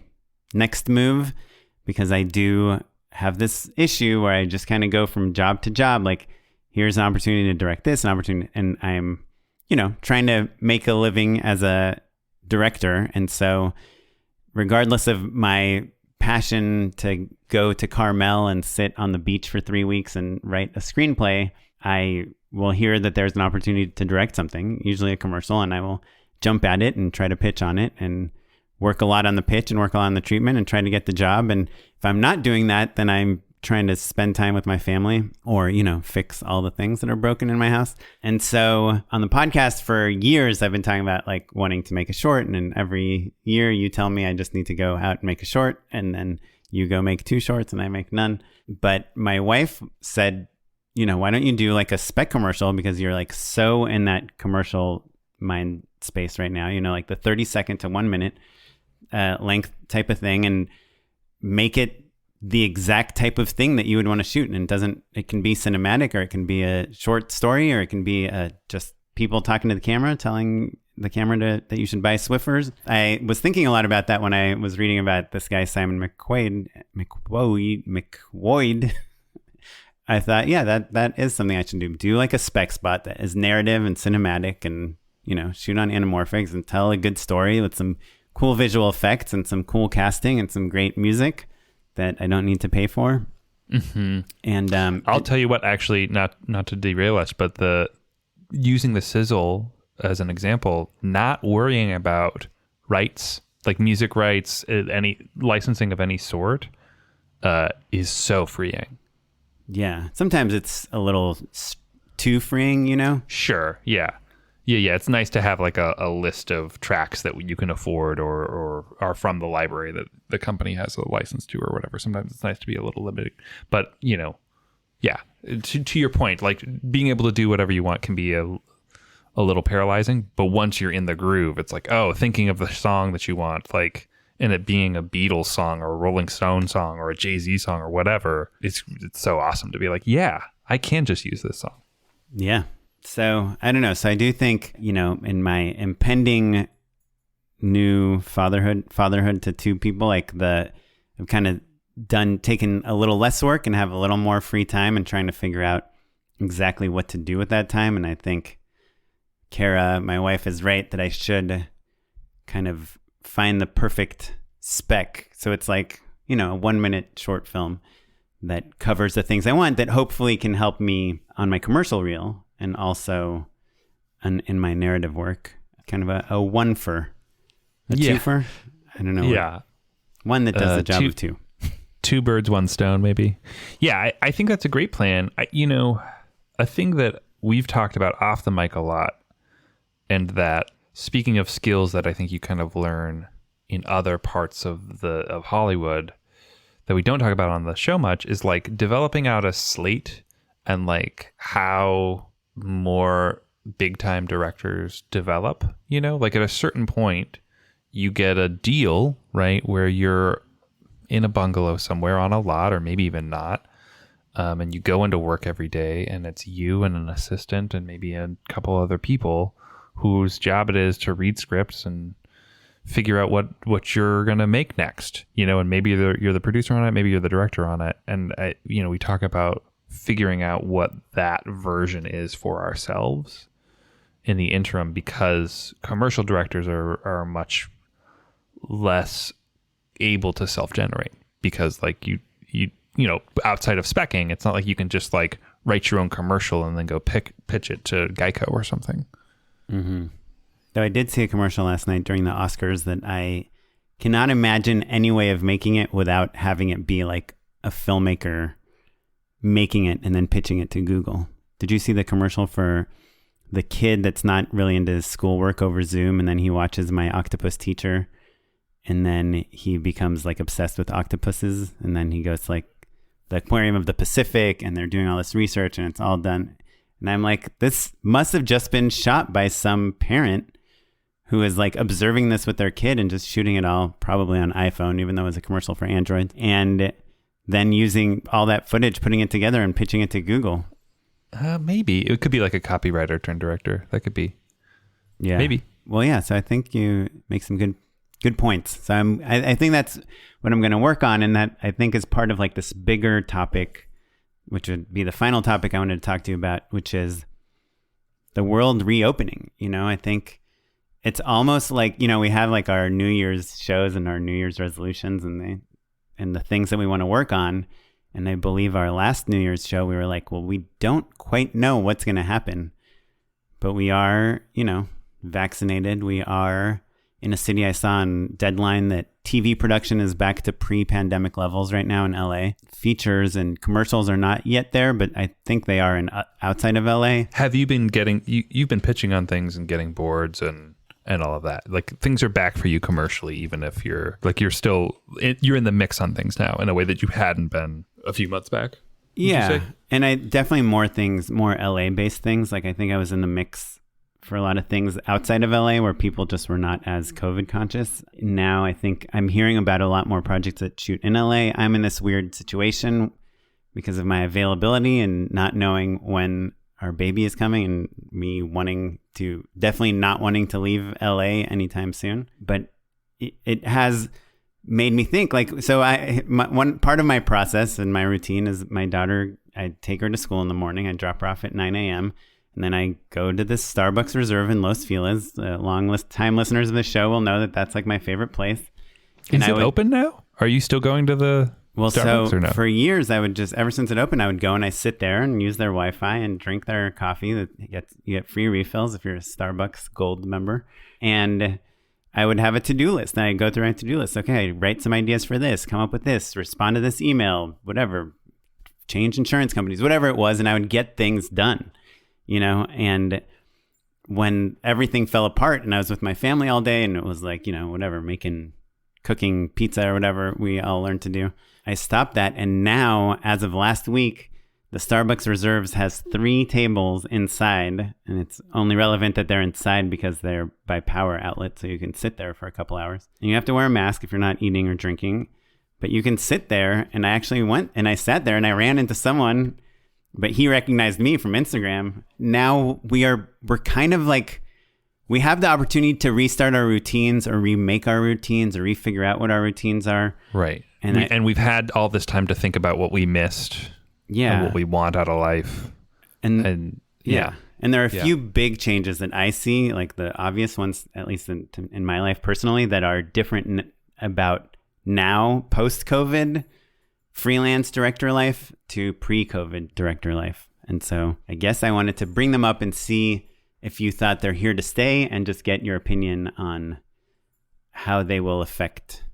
next move, because I do have this issue where I just kind of go from job to job. Like, here's an opportunity to direct this, an opportunity. And I'm, trying to make a living as a director. And so regardless of my passion to go to Carmel and sit on the beach for 3 weeks and write a screenplay, I will hear that there's an opportunity to direct something, usually a commercial, and I will jump at it and try to pitch on it and work a lot on the pitch and work a lot on the treatment and try to get the job. And if I'm not doing that, then I'm trying to spend time with my family or, fix all the things that are broken in my house. And so on the podcast for years, I've been talking about like wanting to make a short. And then every year you tell me I just need to go out and make a short. And then you go make 2 shorts and I make none. But my wife said, why don't you do like a spec commercial, because you're like so in that commercial mind space right now, like the 30-second to 1 minute length type of thing, and make it the exact type of thing that you would want to shoot. And it can be cinematic, or it can be a short story, or it can be just people talking to the camera, telling the camera that you should buy Swiffers. I was thinking a lot about that when I was reading about this guy, Simon McQuoid. I thought, yeah, that is something I should do. Do like a spec spot that is narrative and cinematic, and, shoot on anamorphics and tell a good story with some cool visual effects and some cool casting and some great music that I don't need to pay for. Mm-hmm. And I'll tell you what, actually, not to derail us, but using the sizzle as an example, not worrying about rights, like music rights, any licensing of any sort, is so freeing. Yeah. Sometimes it's a little too freeing, Sure. Yeah. Yeah. It's nice to have like a list of tracks that you can afford or are from the library that the company has a license to or whatever. Sometimes it's nice to be a little limited. But, yeah. To your point, like being able to do whatever you want can be a little paralyzing. But once you're in the groove, it's like, thinking of the song that you want, like, and it being a Beatles song or a Rolling Stone song or a Jay-Z song or whatever, it's so awesome to be like, yeah, I can just use this song. Yeah. So I don't know. So I do think, in my impending new fatherhood to 2 people, like I've kind of taken a little less work and have a little more free time and trying to figure out exactly what to do with that time. And I think Kara, my wife, is right that I should kind of find the perfect spec. So it's like, a 1-minute short film that covers the things I want, that hopefully can help me on my commercial reel and also in my narrative work. Kind of a one-fer. A two-fer? I don't know. Yeah. One that does the job of 2. 2 birds, 1 stone, maybe. Yeah, I think that's a great plan. A thing that we've talked about off the mic a lot, and that, speaking of skills that I think you kind of learn in other parts of Hollywood that we don't talk about on the show much, is like developing out a slate and like how more big time directors develop, like at a certain point you get a deal, right, where you're in a bungalow somewhere on a lot, or maybe even not. And you go into work every day and it's you and an assistant and maybe a couple other people whose job it is to read scripts and figure out what you're going to make next, and maybe you're the producer on it, maybe you're the director on it. And, we talk about figuring out what that version is for ourselves in the interim, because commercial directors are much less able to self-generate, because like you outside of speccing, it's not like you can just like write your own commercial and then go pitch it to Geico or something. Mm-hmm. Though I did see a commercial last night during the Oscars that I cannot imagine any way of making it without having it be like a filmmaker making it and then pitching it to Google. Did you see the commercial for the kid that's not really into his schoolwork over Zoom, and then he watches My Octopus Teacher, and then he becomes like obsessed with octopuses, and then he goes to like the Aquarium of the Pacific, and they're doing all this research, and it's all done. And I'm like, this must have just been shot by some parent who is like observing this with their kid and just shooting it all probably on iPhone, even though it was a commercial for Android, and then using all that footage, putting it together and pitching it to Google. Maybe it could be like a copywriter turned director. That could be. Yeah. Maybe. Well, yeah. So I think you make some good points. So I think that's what I'm going to work on, and that I think is part of like this bigger topic, which would be the final topic I wanted to talk to you about, which is the world reopening. I think it's almost like, we have like our New Year's shows and our New Year's resolutions, and and the things that we want to work on. And I believe our last New Year's show, we were like, well, we don't quite know what's going to happen, but we are, vaccinated. We are in a city I saw on Deadline that TV production is back to pre-pandemic levels right now in LA. Features and commercials are not yet there, but I think they are outside of LA. Have you been you've been pitching on things and getting boards and all of that? Like, things are back for you commercially, even if you're in the mix on things now in a way that you hadn't been a few months back. Yeah. And I definitely more LA based things. Like, I think I was in the mix for a lot of things outside of LA where people just were not as COVID conscious. Now I think I'm hearing about a lot more projects that shoot in LA. I'm in this weird situation because of my availability and not knowing when our baby is coming, and me definitely not wanting to leave LA anytime soon. But it has made me think, like, so one part of my process and my routine is my daughter, I take her to school in the morning. I drop her off at 9 a.m. And then I go to this Starbucks Reserve in Los Feliz. Time listeners of the show will know that that's like my favorite place. Is it open now? Are you still going to the Starbucks or no? For years, I would ever since it opened, I would go and I sit there and use their Wi-Fi and drink their coffee. You get free refills if you're a Starbucks Gold member. And I would have a to-do list. And I go through my to-do list. Okay, write some ideas for this, come up with this, respond to this email, whatever, change insurance companies, whatever it was. And I would get things done. And when everything fell apart and I was with my family all day and it was like, whatever, cooking pizza or whatever we all learned to do, I stopped that. And now, as of last week, the Starbucks Reserves has 3 tables inside, and it's only relevant that they're inside because they're by power outlet. So you can sit there for a couple hours and you have to wear a mask if you're not eating or drinking, but you can sit there. And I actually went and I sat there and I ran into someone, but he recognized me from Instagram. Now we're kind of like, we have the opportunity to restart our routines or remake our routines or refigure out what our routines are. Right. And we've had all this time to think about what we missed. Yeah. And what we want out of life. And yeah. And there are a few big changes that I see, like the obvious ones, at least in my life personally, that are different about now, post-COVID freelance director life to pre-COVID director life. And so I guess I wanted to bring them up and see if you thought they're here to stay and just get your opinion on how they will affect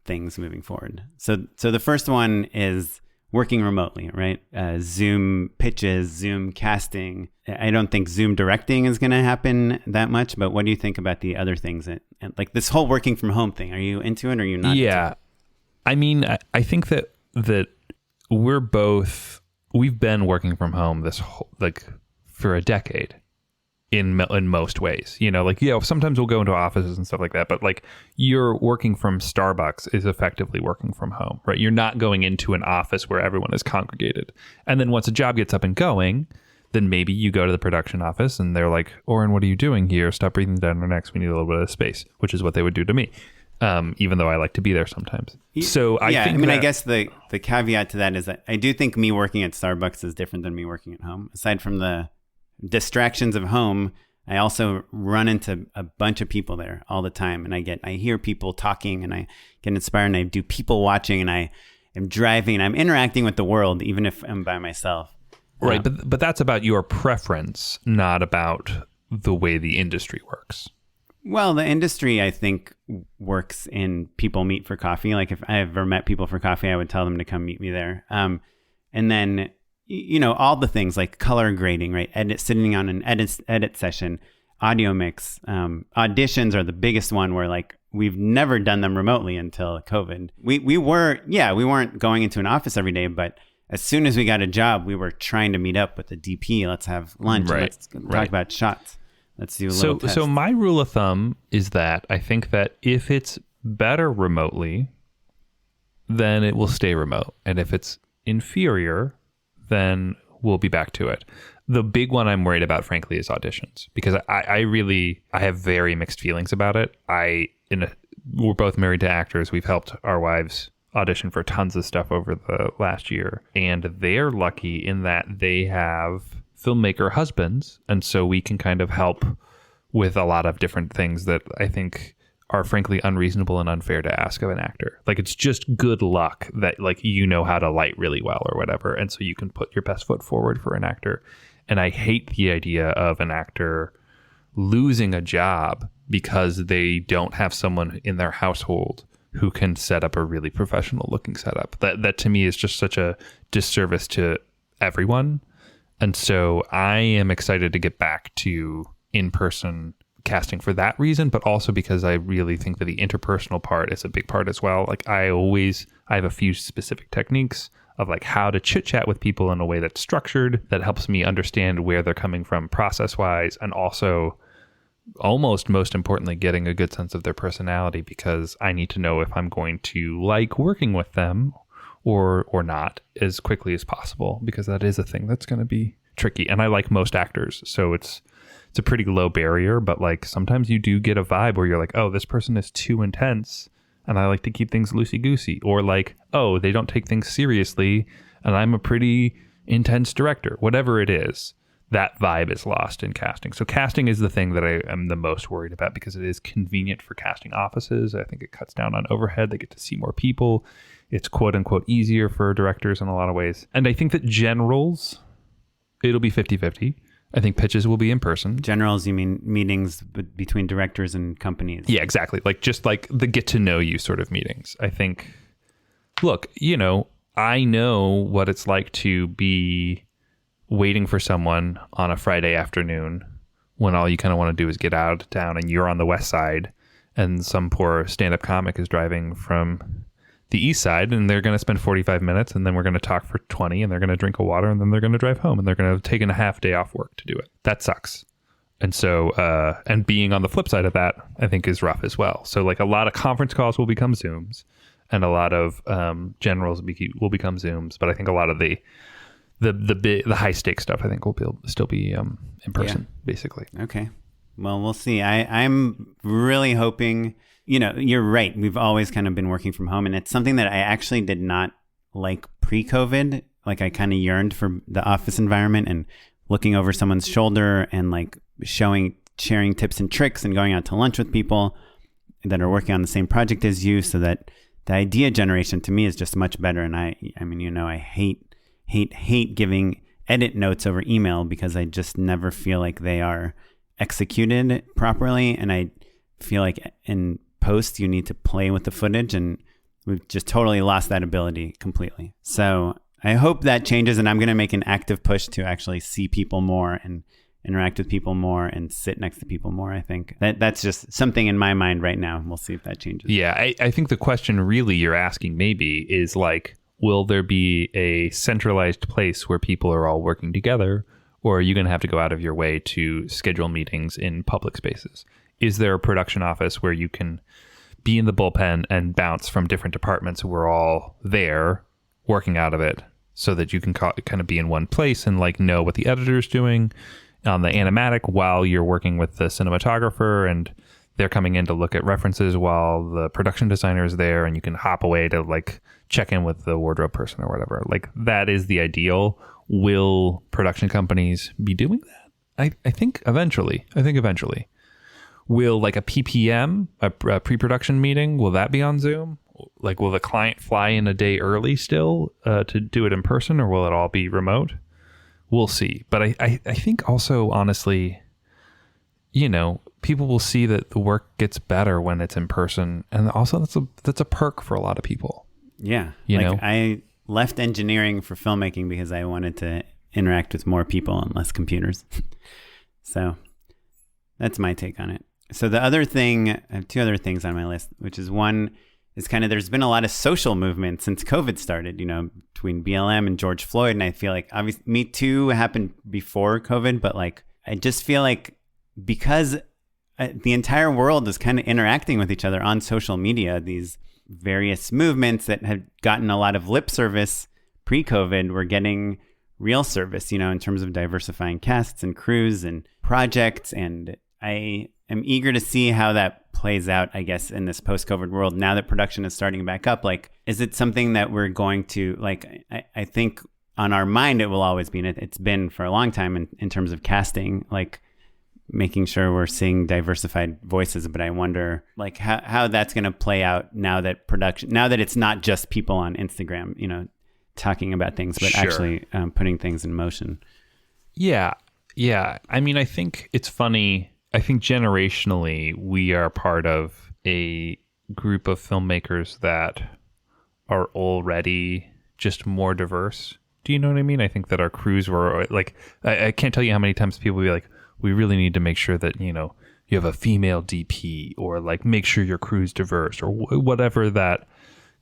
things moving forward. So the first one is working remotely, right? Zoom pitches, Zoom casting. I don't think Zoom directing is going to happen that much, but what do you think about the other things? And like this whole working from home thing, are you into it or are you not? Yeah. I mean, I think that we've been working from home for a decade in most ways, sometimes we'll go into offices and stuff like that, but like you're working from Starbucks is effectively working from home, right? You're not going into an office where everyone is congregated. And then once a job gets up and going, then maybe you go to the production office and they're like, Oren, what are you doing here? Stop breathing down our necks. We need a little bit of space, which is what they would do to me. Even though I like to be there sometimes. So I guess the caveat to that is that I do think me working at Starbucks is different than me working at home. Aside from the distractions of home, I also run into a bunch of people there all the time. And I hear people talking and I get inspired and I do people watching and I am driving and I'm interacting with the world, even if I'm by myself. Right. But that's about your preference, not about the way the industry works. Well, the industry, I think, works in people meet for coffee. Like if I ever met people for coffee, I would tell them to come meet me there. And then, all the things like color grading, right? Sitting on an edit session, audio mix, auditions are the biggest one where like we've never done them remotely until COVID. We weren't going into an office every day, but as soon as we got a job, we were trying to meet up with the DP. Let's have lunch. Right. Let's talk about shots. Let's do a little test. So my rule of thumb is that I think that if it's better remotely, then it will stay remote. And if it's inferior, then we'll be back to it. The big one I'm worried about, frankly, is auditions. Because I have very mixed feelings about it. We're both married to actors. We've helped our wives audition for tons of stuff over the last year. And they're lucky in that they have filmmaker husbands, and so we can kind of help with a lot of different things that I think are frankly unreasonable and unfair to ask of an actor. Like, it's just good luck that like you know how to light really well or whatever, and so you can put your best foot forward for an actor. And I hate the idea of an actor losing a job because they don't have someone in their household who can set up a really professional looking setup. That to me is just such a disservice to everyone. And so I am excited to get back to in-person casting for that reason, but also because I really think that the interpersonal part is a big part as well. Like I have a few specific techniques of like how to chit chat with people in a way that's structured, that helps me understand where they're coming from process wise, and also almost most importantly, getting a good sense of their personality, because I need to know if I'm going to like working with them or not as quickly as possible, because that is a thing that's going to be tricky. And I like most actors, so it's a pretty low barrier, but like sometimes you do get a vibe where you're like, oh, this person is too intense and I like to keep things loosey-goosey, or like, oh, they don't take things seriously and I'm a pretty intense director. Whatever it is, that vibe is lost in casting. So casting is the thing that I am the most worried about, because it is convenient for casting offices. I think it cuts down on overhead. They get to see more people. It's quote unquote easier for directors in a lot of ways. And I think that generals, it'll be 50-50. I think pitches will be in person. Generals, you mean meetings between directors and companies? Yeah, exactly. Like just like the get to know you sort of meetings. I think, look, you know, I know what it's like to be waiting for someone on a Friday afternoon when all you kind of want to do is get out of town and you're on the west side and some poor stand-up comic is driving from the east side and they're going to spend 45 minutes and then we're going to talk for 20 and they're going to drink a water and then they're going to drive home and they're going to have taken a half day off work to do it. That sucks. And so, and being on the flip side of that, I think is rough as well. So like a lot of conference calls will become Zooms and a lot of generals will become Zooms. But I think a lot of the high stakes stuff, I think will still be in person, basically. Okay. Well, we'll see. I'm really hoping, you know, you're right. We've always kind of been working from home, and it's something that I actually did not like pre-COVID. Like I kind of yearned for the office environment and looking over someone's shoulder and like sharing tips and tricks and going out to lunch with people that are working on the same project as you, so that the idea generation to me is just much better. And I mean, you know, I hate giving edit notes over email because I just never feel like they are executed properly. And I feel like in post, you need to play with the footage, and we've just totally lost that ability completely. So I hope that changes, and I'm going to make an active push to actually see people more and interact with people more and sit next to people more. I think that's just something in my mind right now. We'll see if that changes. Yeah, I think the question really you're asking maybe is like, will there be a centralized place where people are all working together, or are you going to have to go out of your way to schedule meetings in public spaces? Is there a production office where you can be in the bullpen and bounce from different departments who are all there working out of it, so that you can kind of be in one place and like know what the editor's doing on the animatic while you're working with the cinematographer, and they're coming in to look at references while the production designer is there, and you can hop away to like check in with the wardrobe person or whatever. Like that is the ideal. Will production companies be doing that? I think eventually. Will like a PPM, a pre-production meeting, will that be on Zoom? Like, will the client fly in a day early still to do it in person, or will it all be remote? We'll see. But I think also, honestly, you know, people will see that the work gets better when it's in person. And also that's a perk for a lot of people. Yeah. You know, I left engineering for filmmaking because I wanted to interact with more people and less computers. So that's my take on it. So the other thing, I have two other things on my list, which is one is kind of, there's been a lot of social movement since COVID started, you know, between BLM and George Floyd. And I feel like obviously Me Too happened before COVID, but like, I just feel like because the entire world is kind of interacting with each other on social media, these various movements that had gotten a lot of lip service pre-COVID were getting real service, you know, in terms of diversifying casts and crews and projects. And I am eager to see how that plays out, I guess, in this post-COVID world. Now that production is starting back up, like, is it something that we're going to, like, I think on our mind it will always be, and it's been for a long time in terms of casting, like making sure we're seeing diversified voices. But I wonder like how that's going to play out now that it's not just people on Instagram, talking about things, but actually putting things in motion. Yeah. Yeah. I mean, I think it's funny. I think generationally, we are part of a group of filmmakers that are already just more diverse. Do you know what I mean? I think that our crews were like, I can't tell you how many times people will be like, we really need to make sure that, you have a female DP, or like make sure your crew's diverse, or whatever that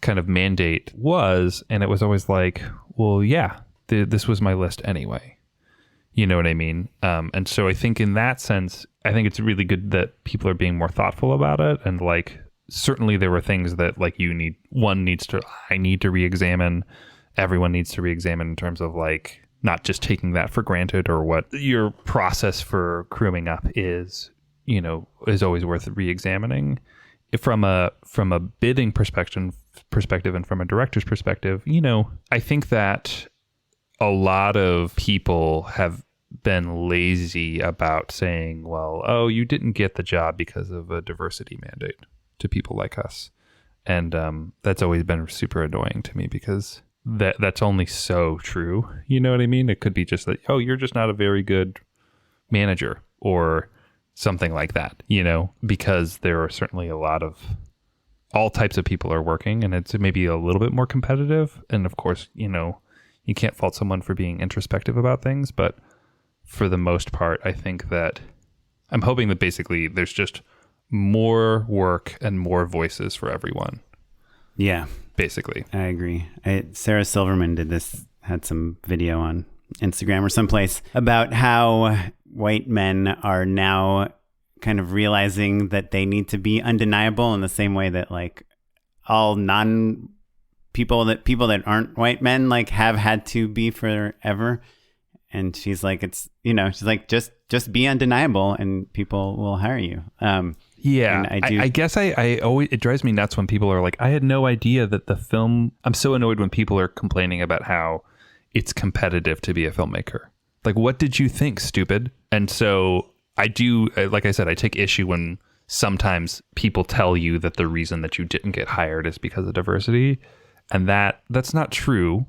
kind of mandate was. And it was always like, well, yeah, this was my list anyway. You know what I mean? And so I think in that sense, I think it's really good that people are being more thoughtful about it. And like, certainly there were things that like I need to re-examine. Everyone needs to re-examine in terms of like, not just taking that for granted, or what your process for crewing up is always worth re-examining. From a bidding perspective and from a director's perspective, I think that a lot of people have been lazy about saying, well, oh, you didn't get the job because of a diversity mandate to people like us. And that's always been super annoying to me, because that's only so true. You know what I mean? It could be just that, oh, you're just not a very good manager or something like that, because there are certainly a lot of all types of people are working, and it's maybe a little bit more competitive. And of course, you can't fault someone for being introspective about things, but for the most part, I think that I'm hoping that basically there's just more work and more voices for everyone. Yeah. Basically. I agree. Sarah Silverman had some video on Instagram or someplace about how white men are now kind of realizing that they need to be undeniable in the same way that like all people that aren't white men like have had to be forever. And she's like, she's like, just be undeniable and people will hire you. Yeah, I guess I always, it drives me nuts when people are like, I had no idea that the film, I'm so annoyed when people are complaining about how it's competitive to be a filmmaker. Like, what did you think, stupid? And so I do, like I said, I take issue when sometimes people tell you that the reason that you didn't get hired is because of diversity. And that's not true.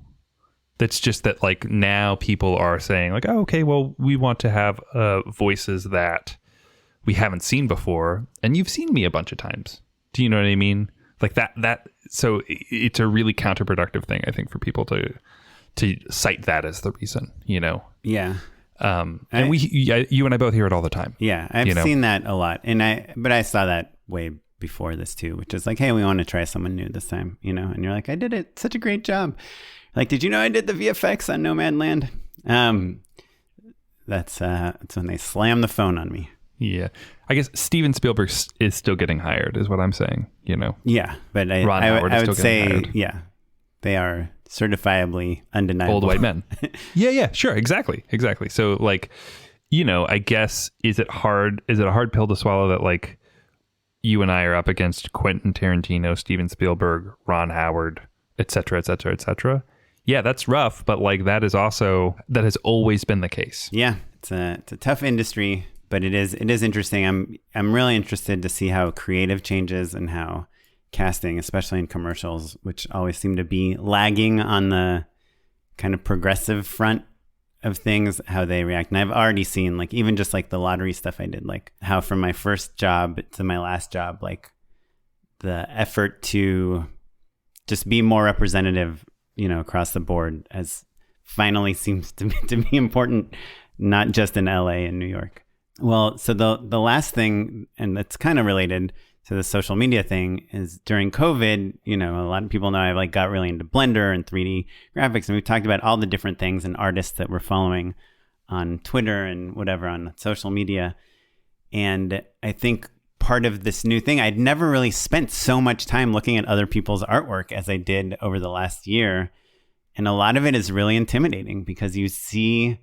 That's just that like now people are saying like, oh, okay, well, we want to have voices that we haven't seen before, and you've seen me a bunch of times. Do you know what I mean? Like that. So it's a really counterproductive thing, I think, for people to cite that as the reason. Yeah. And you and I both hear it all the time. Yeah, I've seen that a lot, but I saw that way before this too, which is like, hey, we want to try someone new this time, And you're like, I did it, such a great job. Like, did you know I did the VFX on Nomadland? That's when they slam the phone on me. Yeah, I guess Steven Spielberg is still getting hired, is what I'm saying. Yeah, but Ron Howard is still getting hired. Yeah, they are certifiably undeniable old white men. Yeah, sure, exactly. So, like, I guess is it a hard pill to swallow that like you and I are up against Quentin Tarantino, Steven Spielberg, Ron Howard, et cetera, et cetera, et cetera. Yeah, that's rough, but like that has always been the case. Yeah, it's a tough industry. But it is interesting. I'm really interested to see how creative changes and how casting, especially in commercials, which always seem to be lagging on the kind of progressive front of things, how they react. And I've already seen like even just like the lottery stuff I did, like how from my first job to my last job, like the effort to just be more representative, across the board has finally seems to be important, not just in LA and New York. Well, so the last thing, and that's kind of related to the social media thing, is during COVID, a lot of people know I like got really into Blender and 3D graphics, and we've talked about all the different things and artists that we're following on Twitter and whatever on social media. And I think part of this new thing, I'd never really spent so much time looking at other people's artwork as I did over the last year. And a lot of it is really intimidating because you see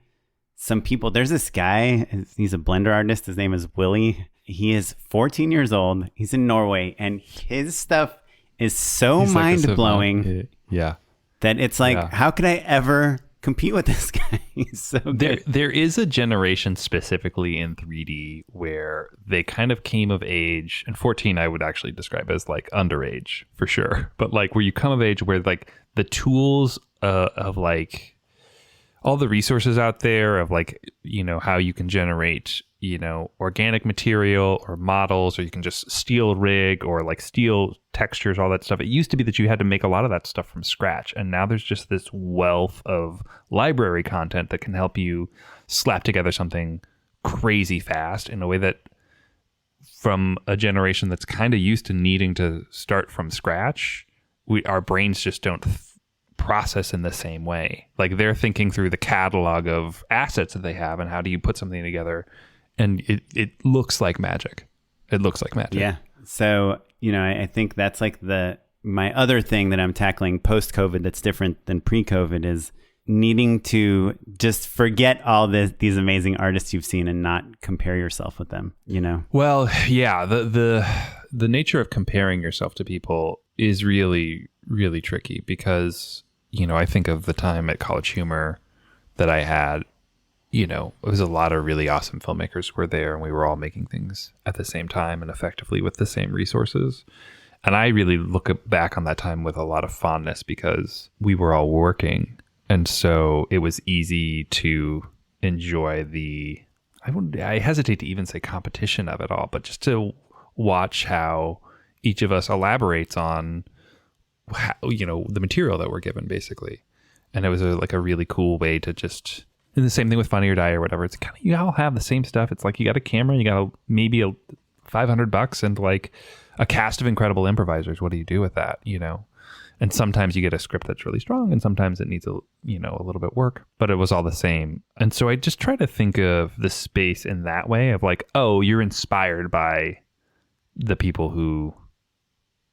some people, there's this guy, he's a Blender artist. His name is Willy. He is 14 years old. He's in Norway, and his stuff is so mind blowing. Yeah. That it's like, how could I ever compete with this guy. He's so good. There is a generation specifically in 3D where they kind of came of age, and 14 I would actually describe as like underage for sure, but like where you come of age where like the tools of like all the resources out there of like, you know, how you can generate, you know, organic material or models, or you can just steal rig or like steal textures, all that stuff. It used to be that you had to make a lot of that stuff from scratch. And now there's just this wealth of library content that can help you slap together something crazy fast in a way that from a generation that's kind of used to needing to start from scratch, our brains just don't process in the same way. Like they're thinking through the catalog of assets that they have and how do you put something together, and it looks like magic. It looks like magic. Yeah. So, you know, I think that's like my other thing that I'm tackling post-COVID that's different than pre-COVID is needing to just forget all these amazing artists you've seen and not compare yourself with them, you know? Well, yeah, the nature of comparing yourself to people is really, really tricky because, you know, I think of the time at College Humor that I had, you know, it was a lot of really awesome filmmakers were there and we were all making things at the same time and effectively with the same resources. And I really look back on that time with a lot of fondness because we were all working. And so it was easy to enjoy I hesitate to even say competition of it all, but just to watch how each of us elaborates on how, you know, the material that we're given basically. And it was like a really cool way to just, and the same thing with Funny or Die or whatever. It's kind of, you all have the same stuff. It's like you got a camera, you got maybe $500 and like a cast of incredible improvisers. What do you do with that? You know? And sometimes you get a script that's really strong and sometimes it needs a little bit work, but it was all the same. And so I just try to think of the space in that way of like, oh, you're inspired by the people who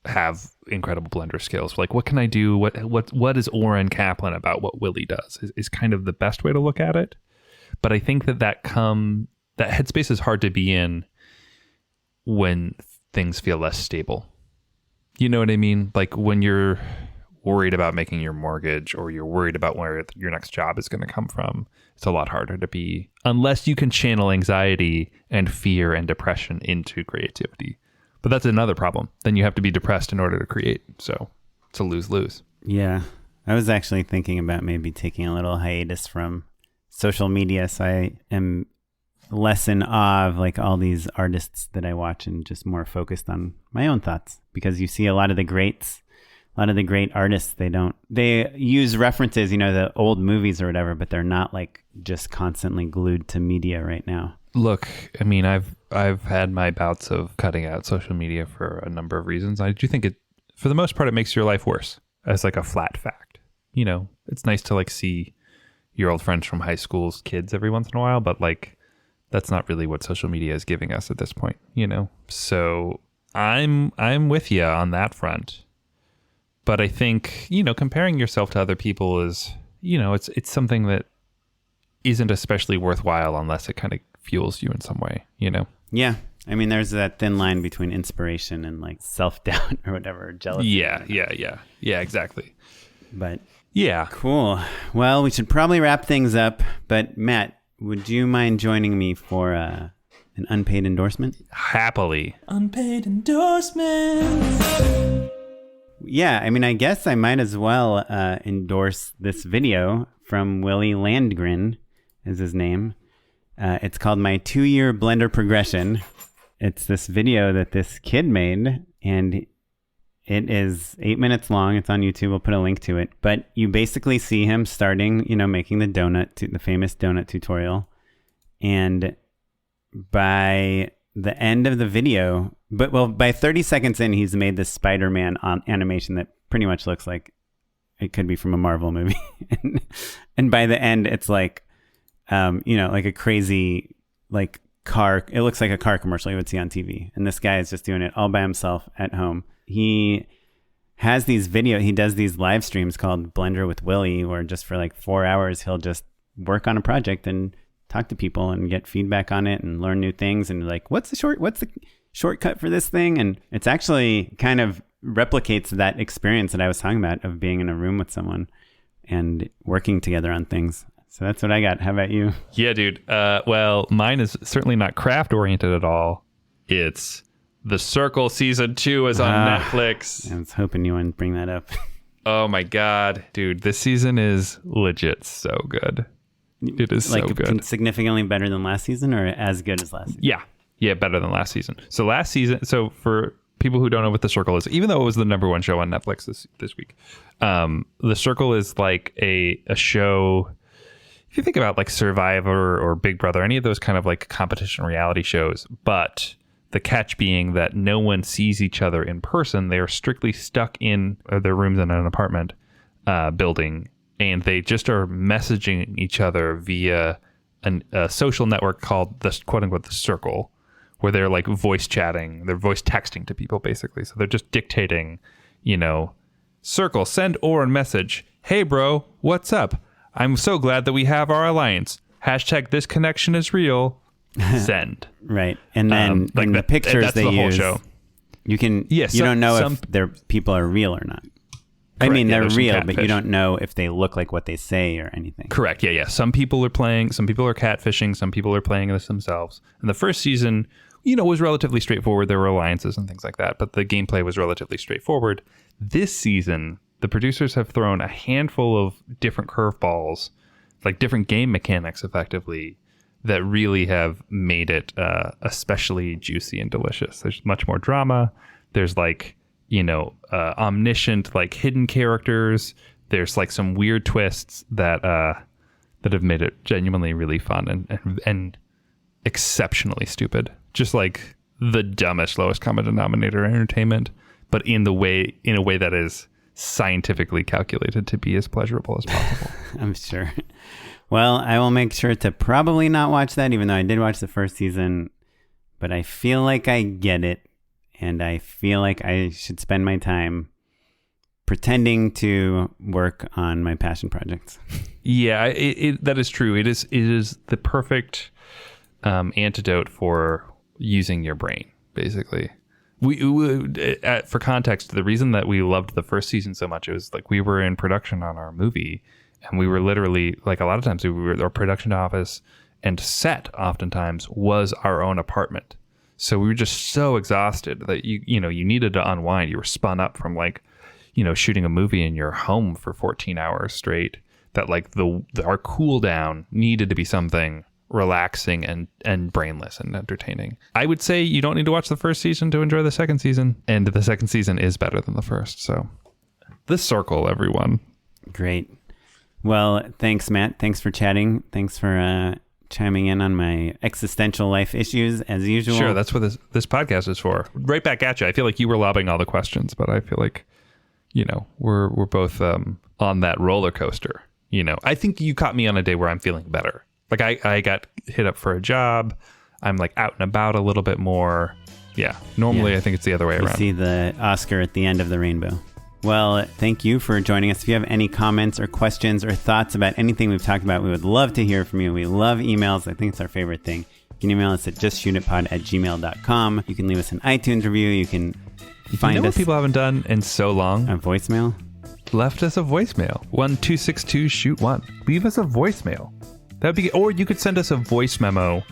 have incredible blender skills. Like, what can I do? What is Oren Kaplan about what Willy does is kind of the best way to look at it. But I think that headspace is hard to be in when things feel less stable. You know what I mean? Like when you're worried about making your mortgage or you're worried about where your next job is going to come from, it's a lot harder to be, unless you can channel anxiety and fear and depression into creativity. But that's another problem. Then you have to be depressed in order to create. So it's a lose-lose. Yeah. I was actually thinking about maybe taking a little hiatus from social media. So I am less in awe of like all these artists that I watch and just more focused on my own thoughts, because you see a lot of the great artists, they use references, you know, the old movies or whatever, but they're not like just constantly glued to media right now. Look, I mean, I've had my bouts of cutting out social media for a number of reasons. I do think for the most part, it makes your life worse as like a flat fact. You know, it's nice to like see your old friends from high school's kids every once in a while, but like, that's not really what social media is giving us at this point, you know? So I'm with you on that front. But I think, you know, comparing yourself to other people is, you know, it's something that isn't especially worthwhile unless it kind of fuels you in some way, you know? Yeah. I mean, there's that thin line between inspiration and like self-doubt or whatever, jealousy. Yeah, exactly. But yeah. Cool. Well, we should probably wrap things up, but Matt, would you mind joining me for an unpaid endorsement? Happily. Unpaid endorsements. Yeah, I mean, I guess I might as well endorse this video from Willy Landgren, is his name. It's called My 2-Year Blender Progression. It's this video that this kid made, and it is 8 minutes long. It's on YouTube. We'll put a link to it. But you basically see him starting, you know, making the famous donut tutorial. And by the end of the video, by 30 seconds in, he's made this Spider-Man animation that pretty much looks like it could be from a Marvel movie. And by the end, it's like, you know, like a crazy, like car. It looks like a car commercial you would see on TV. And this guy is just doing it all by himself at home. He has he does these live streams called Blender with Willy, where just for like 4 hours, he'll just work on a project and talk to people and get feedback on it and learn new things. And like, what's the shortcut for this thing? And it's actually kind of replicates that experience that I was talking about of being in a room with someone. and working together on things. So that's what I got. How about you? Yeah, dude. Well, mine is certainly not craft oriented at all. It's The Circle season 2 is on Netflix. I was hoping you wouldn't bring that up. Oh my God, dude. This season is legit so good. It is so good. Significantly better than last season or as good as last season? Yeah, better than last season. So for people who don't know what The Circle is, even though it was the number one show on Netflix this week, The Circle is like a show. If you think about like Survivor or Big Brother, any of those kind of like competition reality shows, but the catch being that no one sees each other in person. They are strictly stuck in their rooms in an apartment building, and they just are messaging each other via a social network called the quote unquote The Circle, where they're like voice chatting, they're voice texting to people basically. So they're just dictating, Circle, send Oren message. Hey bro, what's up? I'm so glad that we have our alliance. # this connection is real. Send. Right. And then in the pictures that's they the whole use, show. you don't know if their people are real or not. I mean, they're real, but you don't know if they look like what they say or anything. Correct. Yeah. Some people are playing, some people are catfishing, some people are playing this themselves. And the first season, was relatively straightforward. There were alliances and things like that, but the gameplay was relatively straightforward. This season, the producers have thrown a handful of different curveballs, like different game mechanics effectively, that really have made it especially juicy and delicious. There's much more drama. There's like, omniscient, like hidden characters. There's like some weird twists that have made it genuinely really fun and exceptionally stupid. Just like the dumbest, lowest common denominator entertainment, but in a way that is scientifically calculated to be as pleasurable as possible. I'm sure. Well, I will make sure to probably not watch that, even though I did watch the first season, but I feel like I get it, and I feel like I should spend my time pretending to work on my passion projects. Yeah, that is true. It is the perfect antidote for using your brain, basically. For context, the reason that we loved the first season so much, it was like we were in production on our movie, and we were literally, like a lot of times, our production office and set oftentimes was our own apartment. So we were just so exhausted that you needed to unwind. You were spun up from like, shooting a movie in your home for 14 hours straight, that like our cool down needed to be something relaxing and brainless and entertaining. I would say you don't need to watch the first season to enjoy the second season, and the second season is better than the first. So The Circle, everyone. Great. Well, thanks, Matt. Thanks for chatting. Thanks for chiming in on my existential life issues as usual. Sure, that's what this podcast is for. Right back at you. I feel like you were lobbing all the questions, but I feel like, we're both on that roller coaster. I think you caught me on a day where I'm feeling better. Like I got hit up for a job. I'm like out and about a little bit more. Yeah. Normally I think it's the other way around. You see the Oscar at the end of the rainbow. Well, thank you for joining us. If you have any comments or questions or thoughts about anything we've talked about, we would love to hear from you. We love emails. I think it's our favorite thing. You can email us at justshootitpod@gmail.com. You can leave us an iTunes review. You can find us. What people haven't done in so long? A voicemail? Left us a voicemail. 1-262-SHOOT-1. Leave us a voicemail. That'd be, or you could send us a voice memo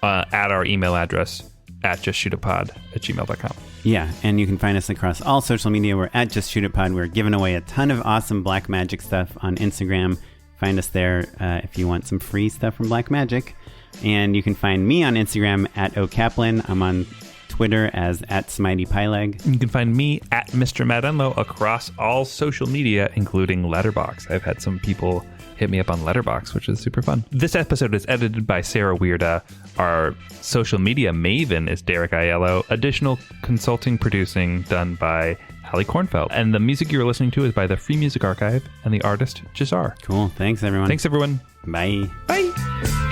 at our email address at justshootitpod@gmail.com. Yeah, and you can find us across all social media. We're at Just Shoot It Pod. We're giving away a ton of awesome Black Magic stuff on Instagram. Find us there if you want some free stuff from Black Magic. And you can find me on Instagram at OKaplan. I'm on Twitter as @SmiteyPyleg. You can find me at Mr. Matt Enlow across all social media, including Letterboxd. I've had some people hit me up on Letterboxd, which is super fun. This episode is edited by Sarah Weirda. Our social media maven is Derek Aiello. Additional consulting producing done by Hallie Kornfeld. And the music you're listening to is by the Free Music Archive and the artist Jahzzar. Cool. Thanks, everyone. Thanks, everyone. Bye. Bye.